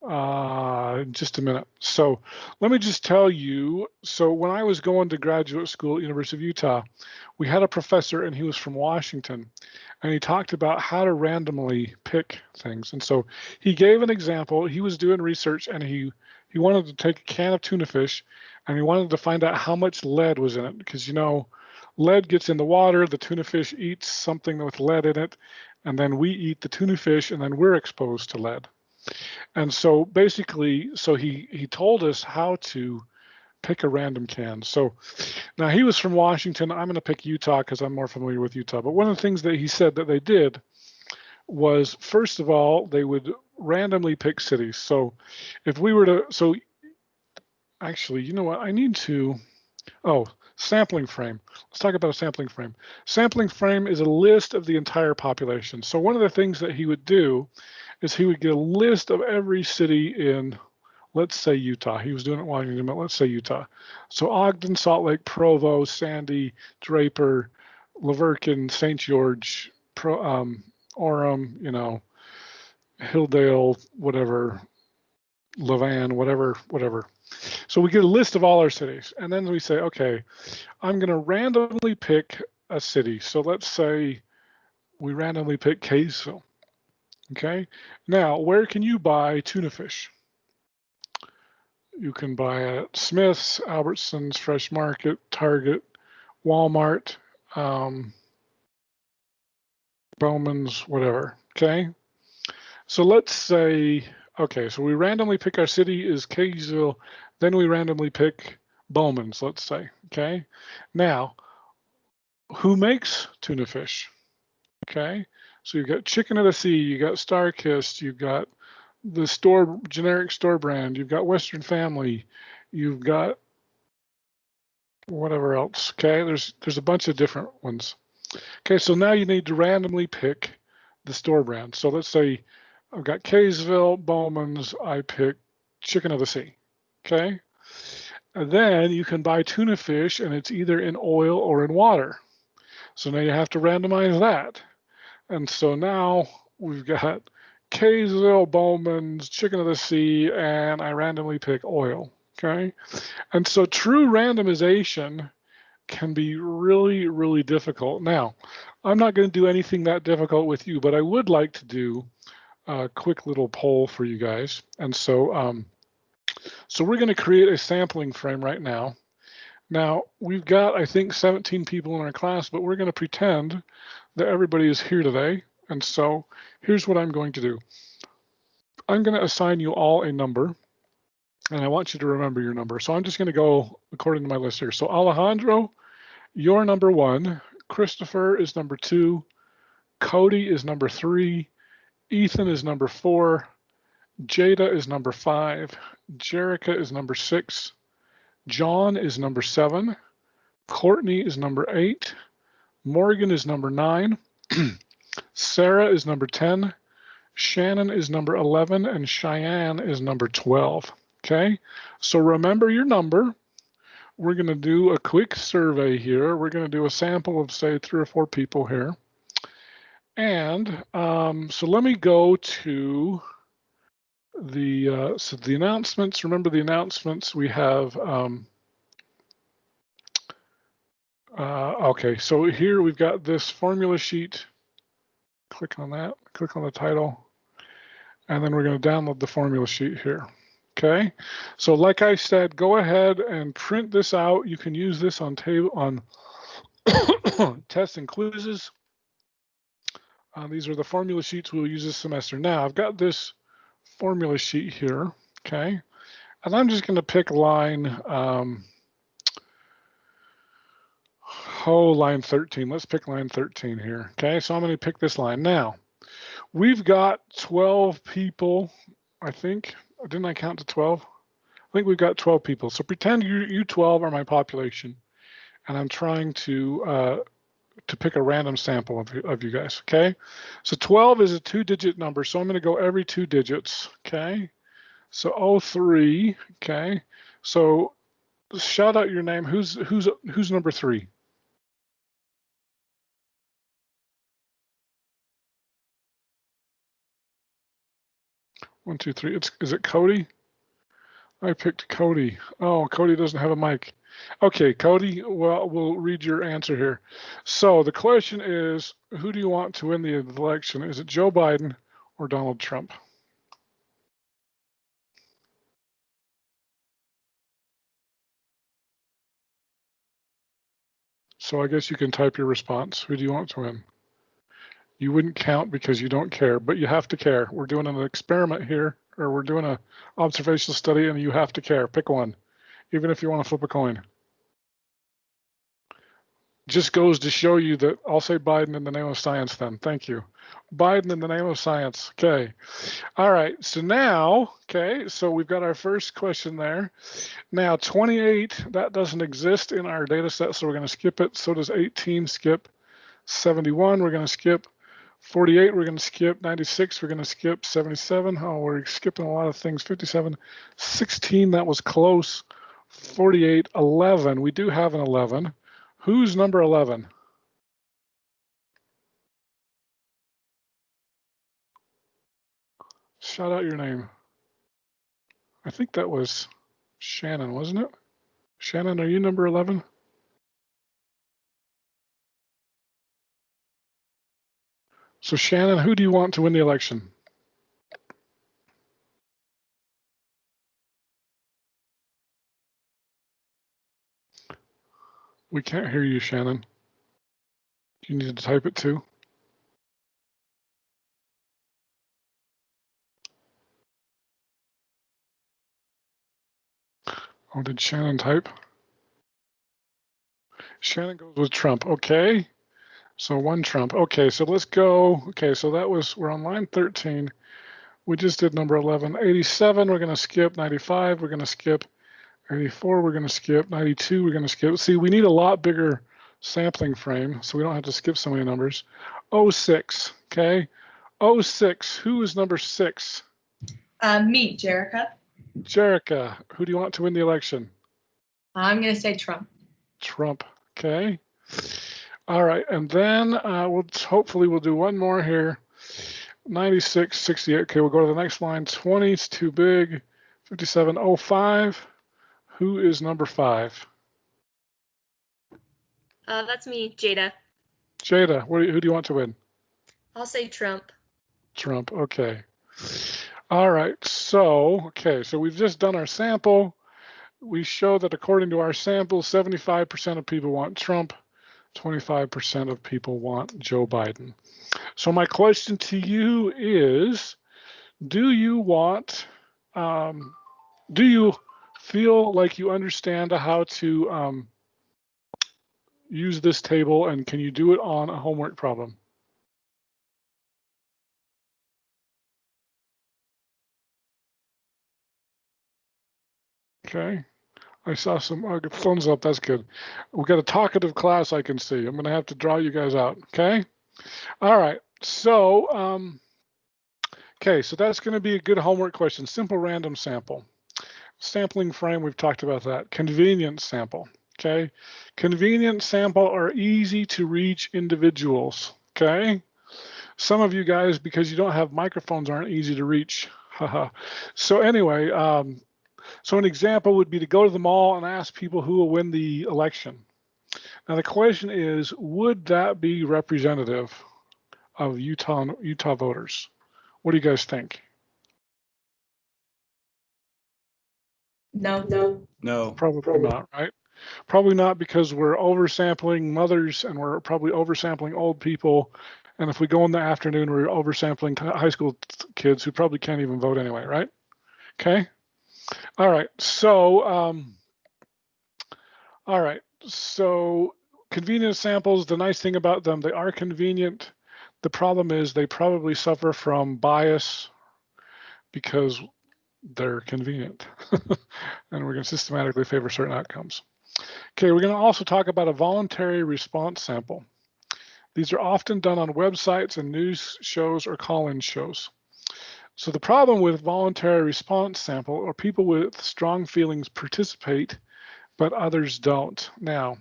in just a minute. So let me just tell you, so when I was going to graduate school at University of Utah, we had a professor, and he was from Washington, and he talked about how to randomly pick things. And so he gave an example. He was doing research, and he wanted to take a can of tuna fish, and he wanted to find out how much lead was in it, because, you know, lead gets in the water, the tuna fish eats something with lead in it, and then we eat the tuna fish, and then we're exposed to lead. And so basically, so he told us how to pick a random can. So now he was from Washington. I'm going to pick Utah because I'm more familiar with Utah. But one of the things that he said that they did was, first of all, they would randomly pick cities. So if we were to, so actually, you know what? I need to, sampling frame. Let's talk about a sampling frame. Sampling frame is a list of the entire population. So one of the things that he would do is he would get a list of every city in, let's say, Utah. He was doing it in Washington, but let's say Utah. So Ogden, Salt Lake, Provo, Sandy, Draper, Laverkin, St. George, Orem, you know, Hilldale, whatever, Levan, whatever. So we get a list of all our cities, and then we say, okay, I'm going to randomly pick a city. So let's say we randomly pick Kaysville. Okay. Now, where can you buy tuna fish? You can buy at Smith's, Albertsons, Fresh Market, Target, Walmart, Bowman's, whatever. Okay. So let's say, okay, so we randomly pick our city is Kaysville, then we randomly pick Bowman's, let's say. Okay. Now, who makes tuna fish? Okay. So you've got Chicken of the Sea, you got Starkist, you've got the store, generic store brand, you've got Western Family, you've got whatever else. Okay, there's a bunch of different ones. Okay, so now you need to randomly pick the store brand. So let's say I've got Kaysville, Bowman's, I pick Chicken of the Sea. Okay, and then you can buy tuna fish, and it's either in oil or in water. So now you have to randomize that. And so now we've got Kaysville, Bowman's, Chicken of the Sea, and I randomly pick oil. Okay, and so true randomization can be really, really difficult. Now, I'm not going to do anything that difficult with you, but I would like to do a quick little poll for you guys. And so, so we're going to create a sampling frame right now. Now, we've got, I think, 17 people in our class, but we're going to pretend that everybody is here today. And so here's what I'm going to do. I'm going to assign you all a number, and I want you to remember your number. So I'm just going to go according to my list here. So Alejandro, you're number 1. Christopher is number 2. Cody is number 3. Ethan is number 4. Jada is number 5. Jerica is number 6. John is number 7. Courtney is number 8. Morgan is number 9. Sarah is number 10. Shannon is number 11, and Cheyenne is number 12. Okay, so remember your number. We're going to do a quick survey here. We're going to do a sample of, say, 3 or 4 people here. And so let me go to So the announcements, remember the announcements, we have, okay, so here we've got this formula sheet. Click on that, click on the title, and then we're going to download the formula sheet here. Okay, so like I said, go ahead and print this out. You can use this on tests and quizzes. These are the formula sheets we'll use this semester. Now I've got this formula sheet here, okay, and I'm just going to pick line, line 13. Let's pick line 13 here, okay, so I'm going to pick this line. Now, we've got 12 people, I think. Didn't I count to 12? I think we've got 12 people. So pretend you 12 are my population, and I'm trying to pick a random sample of you guys, okay? So 12 is a 2-digit number, so I'm going to go every 2 digits, okay? So 03, okay? So shout out your name. Who's number 3? One, two, three. Is it Cody? I picked Cody. Oh, Cody doesn't have a mic. Okay, Cody, well, we'll read your answer here. So the question is, who do you want to win the election? Is it Joe Biden or Donald Trump? So I guess you can type your response. Who do you want to win? You wouldn't count because you don't care, but you have to care. We're doing an experiment here, or we're doing an observational study, and you have to care. Pick one, even if you want to flip a coin. Just goes to show you that I'll say Biden in the name of science then. Thank you. Biden in the name of science. Okay. All right. So now, okay, so we've got our first question there. Now 28, that doesn't exist in our data set, so we're going to skip it. So does 18 skip. 71, we're going to skip. 48, we're going to skip. 96, we're going to skip. 77, oh, we're skipping a lot of things. 57, 16, that was close. 48, 11, we do have an 11. Who's number 11? Shout out your name. I think that was Shannon, wasn't it? Shannon, are you number 11? So Shannon, who do you want to win the election? We can't hear you, Shannon. You need to type it too. Oh, did Shannon type? Shannon goes with Trump. Okay. So one Trump. Okay, so let's go. Okay, so that was, we're on line 13. We just did number 11. 87, we're going to skip. 95, we're going to skip. 84, we're going to skip. 92, we're going to skip. See, we need a lot bigger sampling frame, so we don't have to skip so many numbers. 06, okay. 06, who is number 6? Me, Jerica. Jerica, who do you want to win the election? I'm going to say Trump. Trump, okay. All right, and then hopefully we'll do one more here. 96, 68, okay, we'll go to the next line. 20 is too big. 57, 05. Who is number 5? That's me, Jada. Jada, who do you want to win? I'll say Trump. Trump, okay. All right, so we've just done our sample. We show that according to our sample, 75% of people want Trump, 25% of people want Joe Biden. So my question to you is, do you feel like you understand how to use this table, and can you do it on a homework problem? Okay, I saw some thumbs up, that's good. We've got a talkative class I can see. I'm gonna have to draw you guys out, okay? All right, so, okay, so that's gonna be a good homework question. Simple random sample. Sampling frame, we've talked about that. Convenience sample, okay? Convenience sample are easy to reach individuals, okay? Some of you guys, because you don't have microphones, aren't easy to reach. So anyway, so an example would be to go to the mall and ask people who will win the election. Now the question is, would that be representative of Utah voters? What do you guys think? No. No. Probably not, right? Probably not, because we're oversampling mothers and we're probably oversampling old people. And if we go in the afternoon, we're oversampling high school kids who probably can't even vote anyway, right? Okay. All right. So, all right. So convenient samples, the nice thing about them, they are convenient. The problem is they probably suffer from bias because they're convenient. And we're going to systematically favor certain outcomes. Okay, we're going to also talk about a voluntary response sample. These are often done on websites and news shows or call-in shows. So the problem with voluntary response sample, or people with strong feelings participate, but others don't. Now,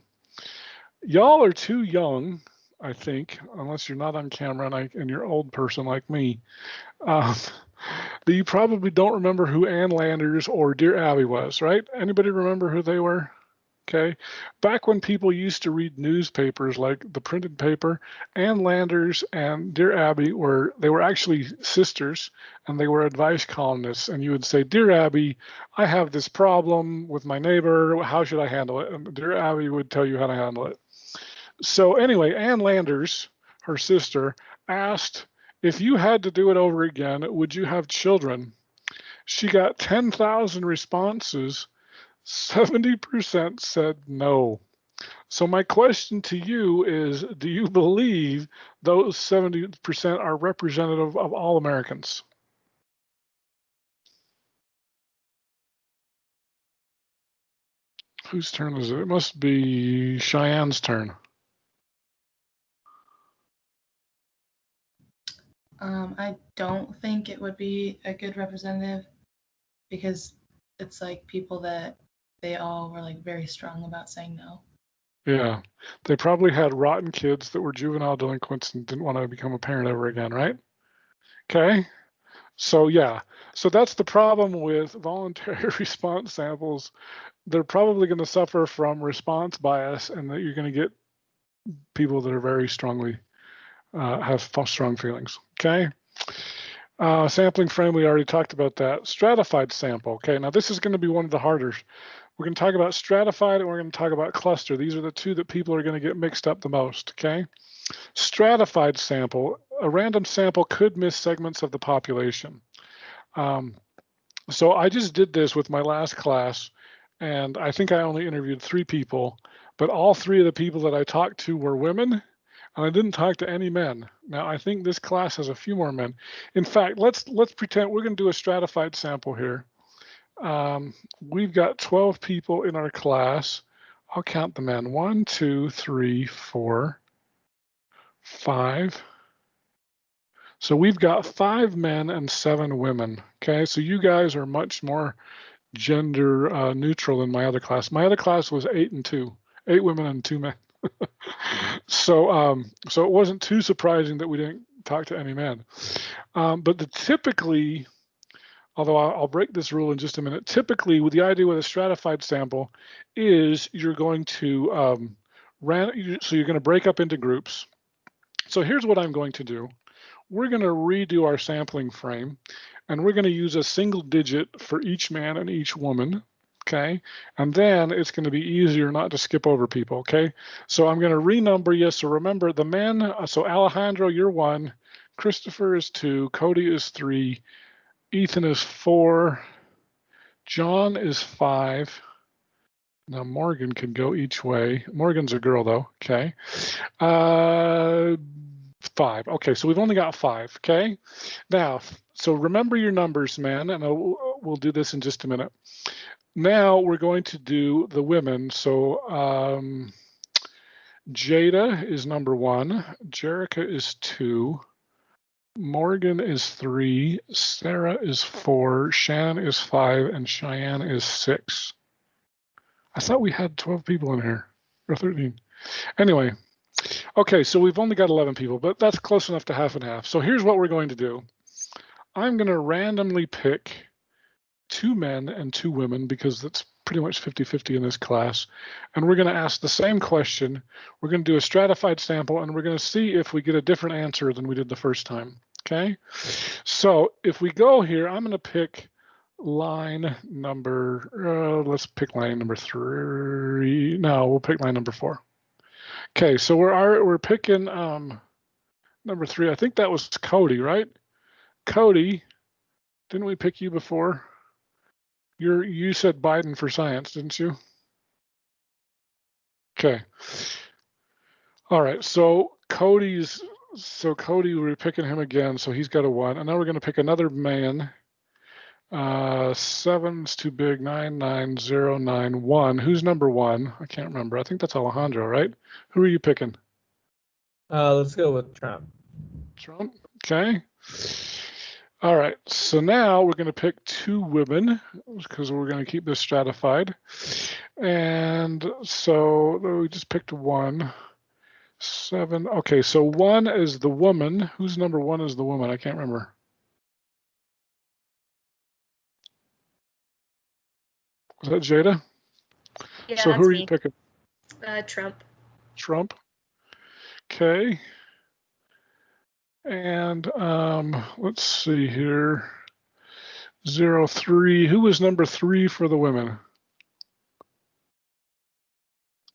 y'all are too young, I think, unless you're not on camera and you're an old person like me, that you probably don't remember who Ann Landers or Dear Abby was, right? Anybody remember who they were? Okay, back when people used to read newspapers like the printed paper, Ann Landers and Dear Abby were actually sisters, and they were advice columnists. And you would say, Dear Abby, I have this problem with my neighbor. How should I handle it? And Dear Abby would tell you how to handle it. So anyway, Ann Landers, her sister, asked, if you had to do it over again, would you have children? She got 10,000 responses. 70% said no. So my question to you is, do you believe those 70% are representative of all Americans? Whose turn is it? It must be Cheyenne's turn. I don't think it would be a good representative, because it's like people that they all were like very strong about saying no. Yeah, they probably had rotten kids that were juvenile delinquents and didn't want to become a parent ever again, right? Okay, so yeah, so that's the problem with voluntary response samples. They're probably going to suffer from response bias, and that you're going to get people that are very strongly have strong feelings. Okay. Sampling frame, we already talked about that. Stratified sample. Okay, now this is going to be one of the harder. We're going to talk about stratified and we're going to talk about cluster. These are the two that people are going to get mixed up the most. Okay. Stratified sample, a random sample could miss segments of the population. So I just did this with my last class, and I think I only interviewed 3 people, but all 3 of the people that I talked to were women, and I didn't talk to any men. Now I think this class has a few more men. In fact, let's pretend we're going to do a stratified sample here. We've got 12 people in our class. I'll count the men. 1, 2, 3, 4, 5. So we've got 5 men and 7 women. Okay, so you guys are much more gender neutral than my other class. My other class was 8 and 2, 8 women and 2 men. So so it wasn't too surprising that we didn't talk to any men. But typically, although I'll break this rule in just a minute, typically with the idea with a stratified sample is you're going to so you're going to break up into groups. So here's what I'm going to do. We're going to redo our sampling frame, and we're going to use a single digit for each man and each woman. Okay, and then it's going to be easier not to skip over people. Okay, so I'm going to renumber you. So remember the men. So Alejandro, you're 1. Christopher is 2. Cody is 3. Ethan is 4. John is 5. Now Morgan can go each way. Morgan's a girl though. Okay. 5. Okay, so we've only got 5. Okay. Now, so remember your numbers, man, and we'll do this in just a minute. Now we're going to do the women. So Jada is number 1. Jerica is 2. Morgan is 3. Sarah is 4. Shannon is 5. And Cheyenne is 6. I thought we had 12 people in here, or 13. Anyway, okay, so we've only got 11 people, but that's close enough to half and half. So here's what we're going to do. I'm going to randomly pick 2 men and 2 women because that's pretty much 50-50 in this class. And we're going to ask the same question. We're going to do a stratified sample, and we're going to see if we get a different answer than we did the first time. Okay, so if we go here, I'm going to pick line number, let's pick line number 3. No, we'll pick line number 4. Okay, so we're picking number 3. I think that was Cody, right? Cody, didn't we pick you before? You said Biden for science, didn't you? Okay. All right, so Cody, we're picking him again, so he's got a 1. And now we're going to pick another man. 7's too big, 99091. Who's number 1? I can't remember. I think that's Alejandro, right? Who are you picking? Let's go with Trump. Trump, okay. All right, so now we're going to pick 2 women because we're going to keep this stratified. And so we just picked 1. 7, okay, so 1 is the woman. Who's number 1 is the woman? I can't remember. Was that Jada? Yeah, so that's who are me. you picking? Trump. Trump. Okay. And let's see here. 03. Who was number 3 for the women?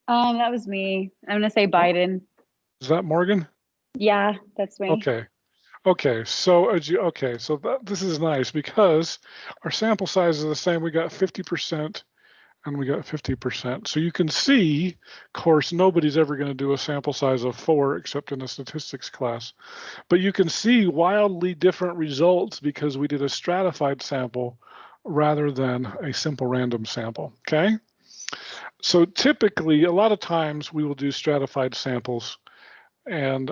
That was me. I'm gonna say Biden. Is that Morgan? Yeah, that's me. Okay. Okay. So this is nice because our sample size is the same. We got 50% and we got 50%. So you can see, of course, nobody's ever going to do a sample size of 4 except in a statistics class. But you can see wildly different results because we did a stratified sample rather than a simple random sample, okay? So typically, a lot of times we will do stratified samples, and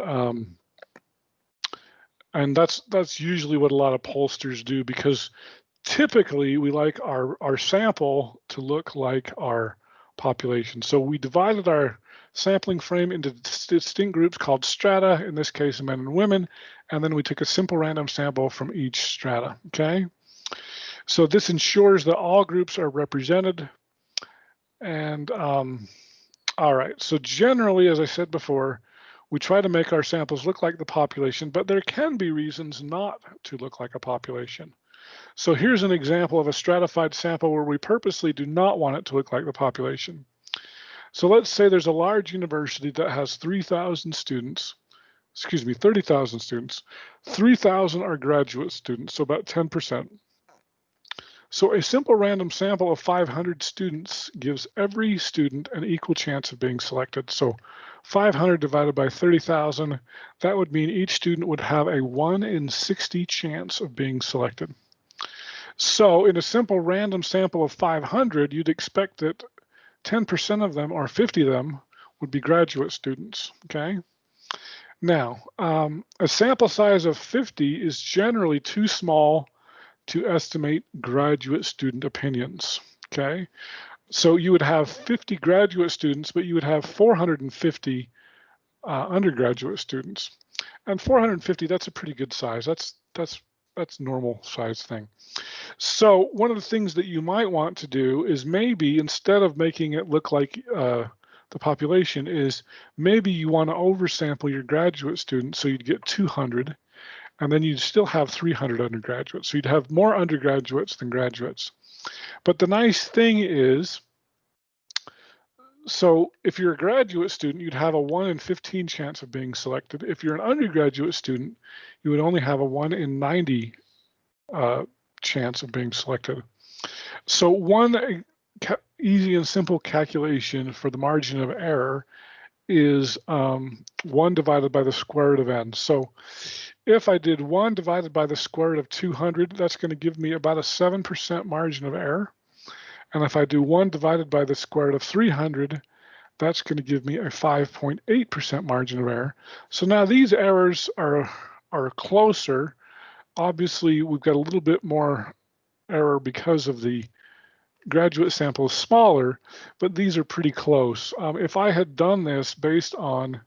that's usually what a lot of pollsters do because typically we like our sample to look like our population. So we divided our sampling frame into distinct groups called strata, in this case men and women, and then we took a simple random sample from each strata, okay? So this ensures that all groups are represented. And all right, so generally, as I said before, we try to make our samples look like the population, but there can be reasons not to look like a population. So here's an example of a stratified sample where we purposely do not want it to look like the population. So let's say there's a large university that has 3,000 students, 30,000 students. 3,000 are graduate students, so about 10%. So a simple random sample of 500 students gives every student an equal chance of being selected. So 500 divided by 30,000, that would mean each student would have a 1 in 60 chance of being selected. So in a simple random sample of 500, you'd expect that 10% of them or 50 of them would be graduate students, okay? Now, a sample size of 50 is generally too small to estimate graduate student opinions, okay? So you would have 50 graduate students, but you would have 450 undergraduate students. And 450, that's a pretty good size. That's normal size thing. So one of the things that you might want to do is maybe instead of making it look like the population is maybe you want to oversample your graduate students so you'd get 200, and then you'd still have 300 undergraduates. So you'd have more undergraduates than graduates. But the nice thing is, so if you're a graduate student, you'd have a 1 in 15 chance of being selected. If you're an undergraduate student, you would only have a 1 in 90 chance of being selected. So one easy and simple calculation for the margin of error is 1 divided by the square root of n. So if I did 1 divided by the square root of 200, that's going to give me about a 7% margin of error. And if I do 1 divided by the square root of 300, that's going to give me a 5.8% margin of error. So now these errors are closer. Obviously, we've got a little bit more error because of the graduate sample is smaller, but these are pretty close. If I had done this based on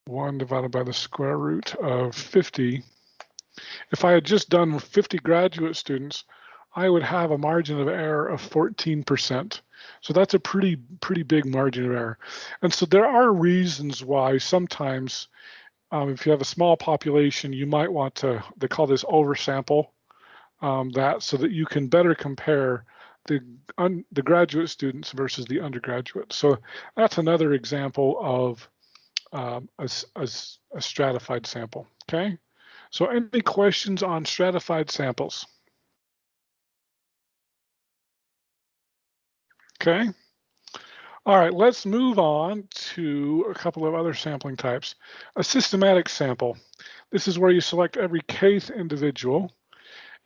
1 divided by the square root of 50, If I had just done 50 graduate students, I would have a margin of error of 14%. So that's a pretty big margin of error. And so there are reasons why sometimes if you have a small population, you might want to, they call this oversample that, so that you can better compare the graduate students versus the undergraduate. So that's another example of a stratified sample, okay? So any questions on stratified samples? Okay. All right, let's move on to a couple of other sampling types. A systematic sample. This is where you select every kth individual.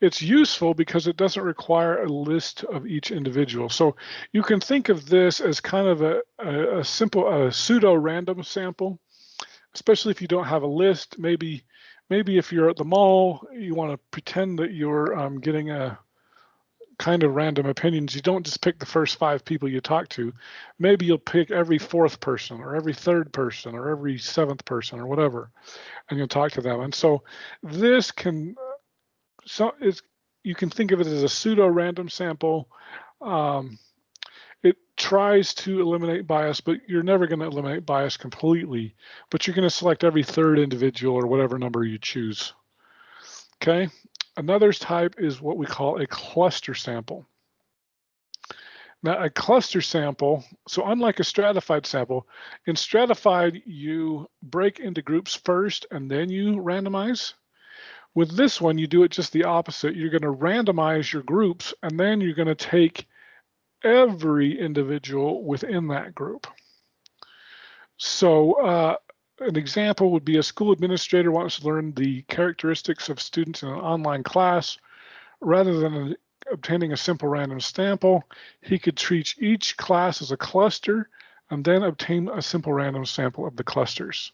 It's useful because it doesn't require a list of each individual. So you can think of this as kind of a simple pseudo-random sample, especially if you don't have a list. Maybe if you're at the mall, you want to pretend that you're getting a kind of random opinions. You don't just pick the first 5 people you talk to. Maybe you'll pick every 4th person or every 3rd person or every 7th person or whatever, and you'll talk to them. And so this can, you can think of it as a pseudo-random sample. It tries to eliminate bias, but you're never going to eliminate bias completely, but you're going to select every 3rd individual or whatever number you choose. Okay. Another type is what we call a cluster sample. Now, a cluster sample, so unlike a stratified sample, in stratified, you break into groups first and then you randomize. With this one, you do it just the opposite. You're going to randomize your groups and then you're going to take every individual within that group. So an example would be a school administrator wants to learn the characteristics of students in an online class. Rather than obtaining a simple random sample, he could treat each class as a cluster and then obtain a simple random sample of the clusters.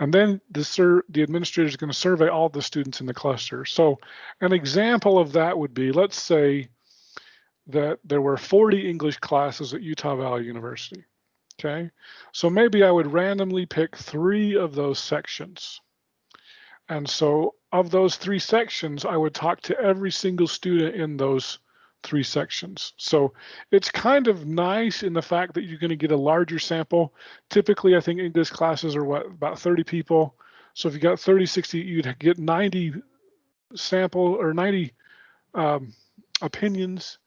And then the administrator is going to survey all the students in the cluster. So an example of that would be, let's say that there were 40 English classes at Utah Valley University. Okay, so maybe I would randomly pick 3 of those sections. And so of those 3 sections, I would talk to every single student in those 3 sections. So it's kind of nice in the fact that you're going to get a larger sample. Typically, I think English classes are about 30 people. So if you got 30, 60, you'd get 90 sample or 90 opinions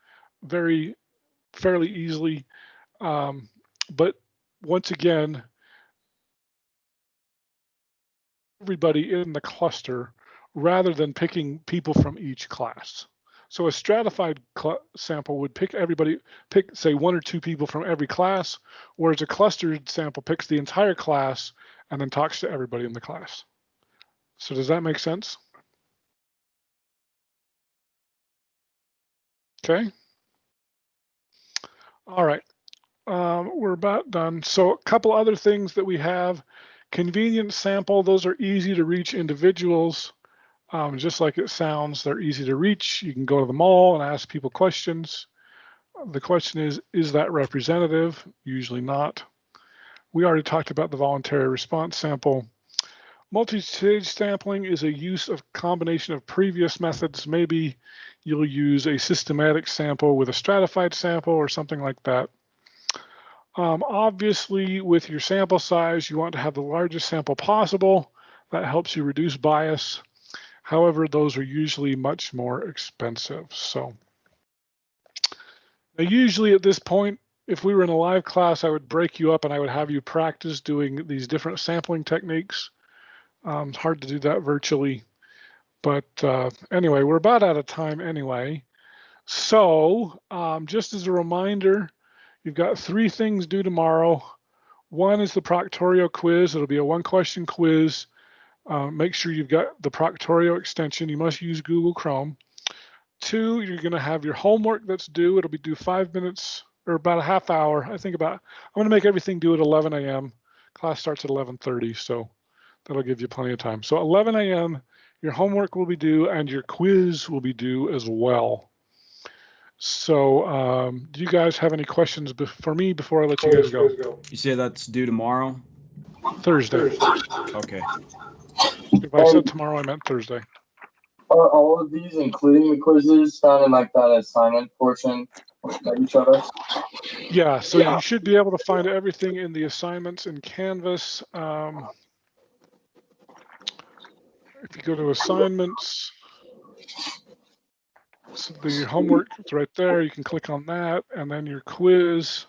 fairly easily. But once again, everybody in the cluster rather than picking people from each class. So a stratified sample would pick say 1 or 2 people from every class, whereas a clustered sample picks the entire class and then talks to everybody in the class. So does that make sense? Okay. All right. We're about done. So a couple other things that we have. Convenient sample, those are easy to reach individuals. Just like it sounds, they're easy to reach. You can go to the mall and ask people questions. The question is that representative? Usually not. We already talked about the voluntary response sample. Multi-stage sampling is a use of combination of previous methods. Maybe you'll use a systematic sample with a stratified sample or something like that. Obviously, with your sample size, you want to have the largest sample possible. That helps you reduce bias. However, those are usually much more expensive. So now usually at this point, if we were in a live class, I would break you up and I would have you practice doing these different sampling techniques. It's hard to do that virtually. But anyway, we're about out of time anyway. So just as a reminder, you've got 3 things due tomorrow. One is the Proctorio quiz. It'll be a 1-question quiz. Make sure you've got the Proctorio extension. You must use Google Chrome. 2, you're going to have your homework that's due. It'll be due 5 minutes or about a half hour. I'm going to make everything due at 11 a.m. Class starts at 11:30, so that'll give you plenty of time. So 11 a.m., your homework will be due and your quiz will be due as well. So do you guys have any questions for me before I let you guys go? You say that's due tomorrow? Thursday. Okay. If I said tomorrow, I meant Thursday. Are all of these, including the quizzes, found in like that assignment portion that you showed us? Yeah, so you should be able to find everything in the assignments in Canvas. If you go to assignments, so the homework is right there. You can click on that, and then your quiz.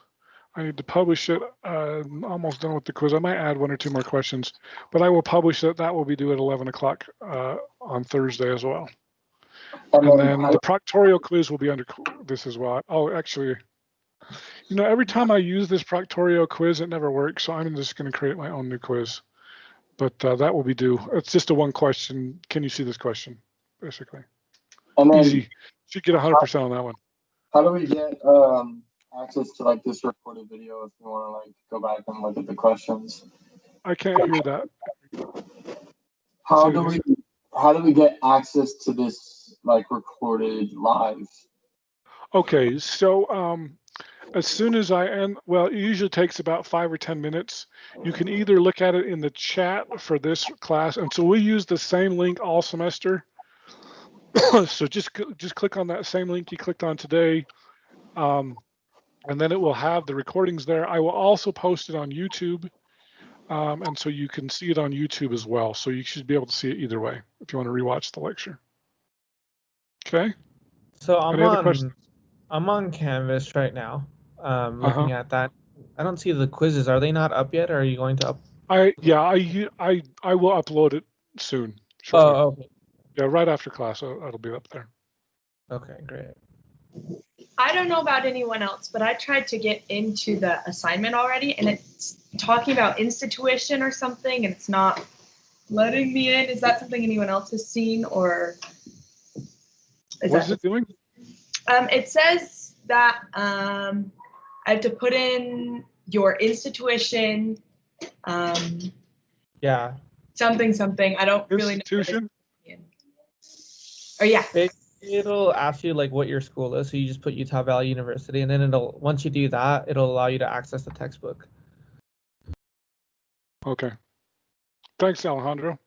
I need to publish it. I'm almost done with the quiz. I might add 1 or 2 more questions, but I will publish it. That will be due at 11 o'clock on Thursday as well. And then the proctorial quiz will be under this as well. Oh, actually, you know, every time I use this proctorial quiz, it never works. So I'm just going to create my own new quiz. But that will be due. It's just a 1 question. Can you see this question? Basically. And then, easy. Should get 100% on that one. How do we get access to like this recorded video if we want to like go back and look at the questions? I can't hear that. How do we get access to this like recorded live? Okay, so as soon as I end, well, it usually takes about 5 or 10 minutes. You can either look at it in the chat for this class, and so we use the same link all semester. So just click on that same link you clicked on today, and then it will have the recordings there. I will also post it on YouTube, and so you can see it on YouTube as well. So you should be able to see it either way if you want to rewatch the lecture. Okay. So Any other questions? I'm on Canvas right now, looking at that. I don't see the quizzes. Are they not up yet? Or are you going to up? I will upload it soon. Oh, okay. Yeah, right after class, it'll be up there. Okay, great. I don't know about anyone else, but I tried to get into the assignment already, and it's talking about institution or something, and it's not letting me in. Is that something anyone else has seen, or what is it doing? It says that I have to put in your institution. Yeah. Something. I don't really know. Institution? Or yeah. It'll ask you like what your school is, so you just put Utah Valley University, and then once you do that, it'll allow you to access the textbook. Okay. Thanks, Alejandro.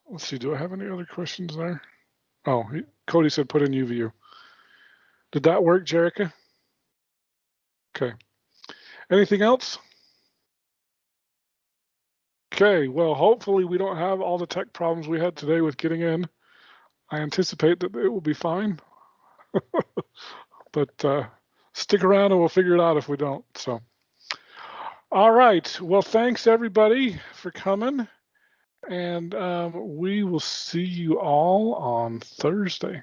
Let's see, do I have any other questions there? Oh, Cody said put in UVU. Did that work, Jerica? Okay. Anything else? Okay, well, hopefully we don't have all the tech problems we had today with getting in. I anticipate that it will be fine. But stick around and we'll figure it out if we don't. So, all right. Well, thanks everybody for coming. And we will see you all on Thursday.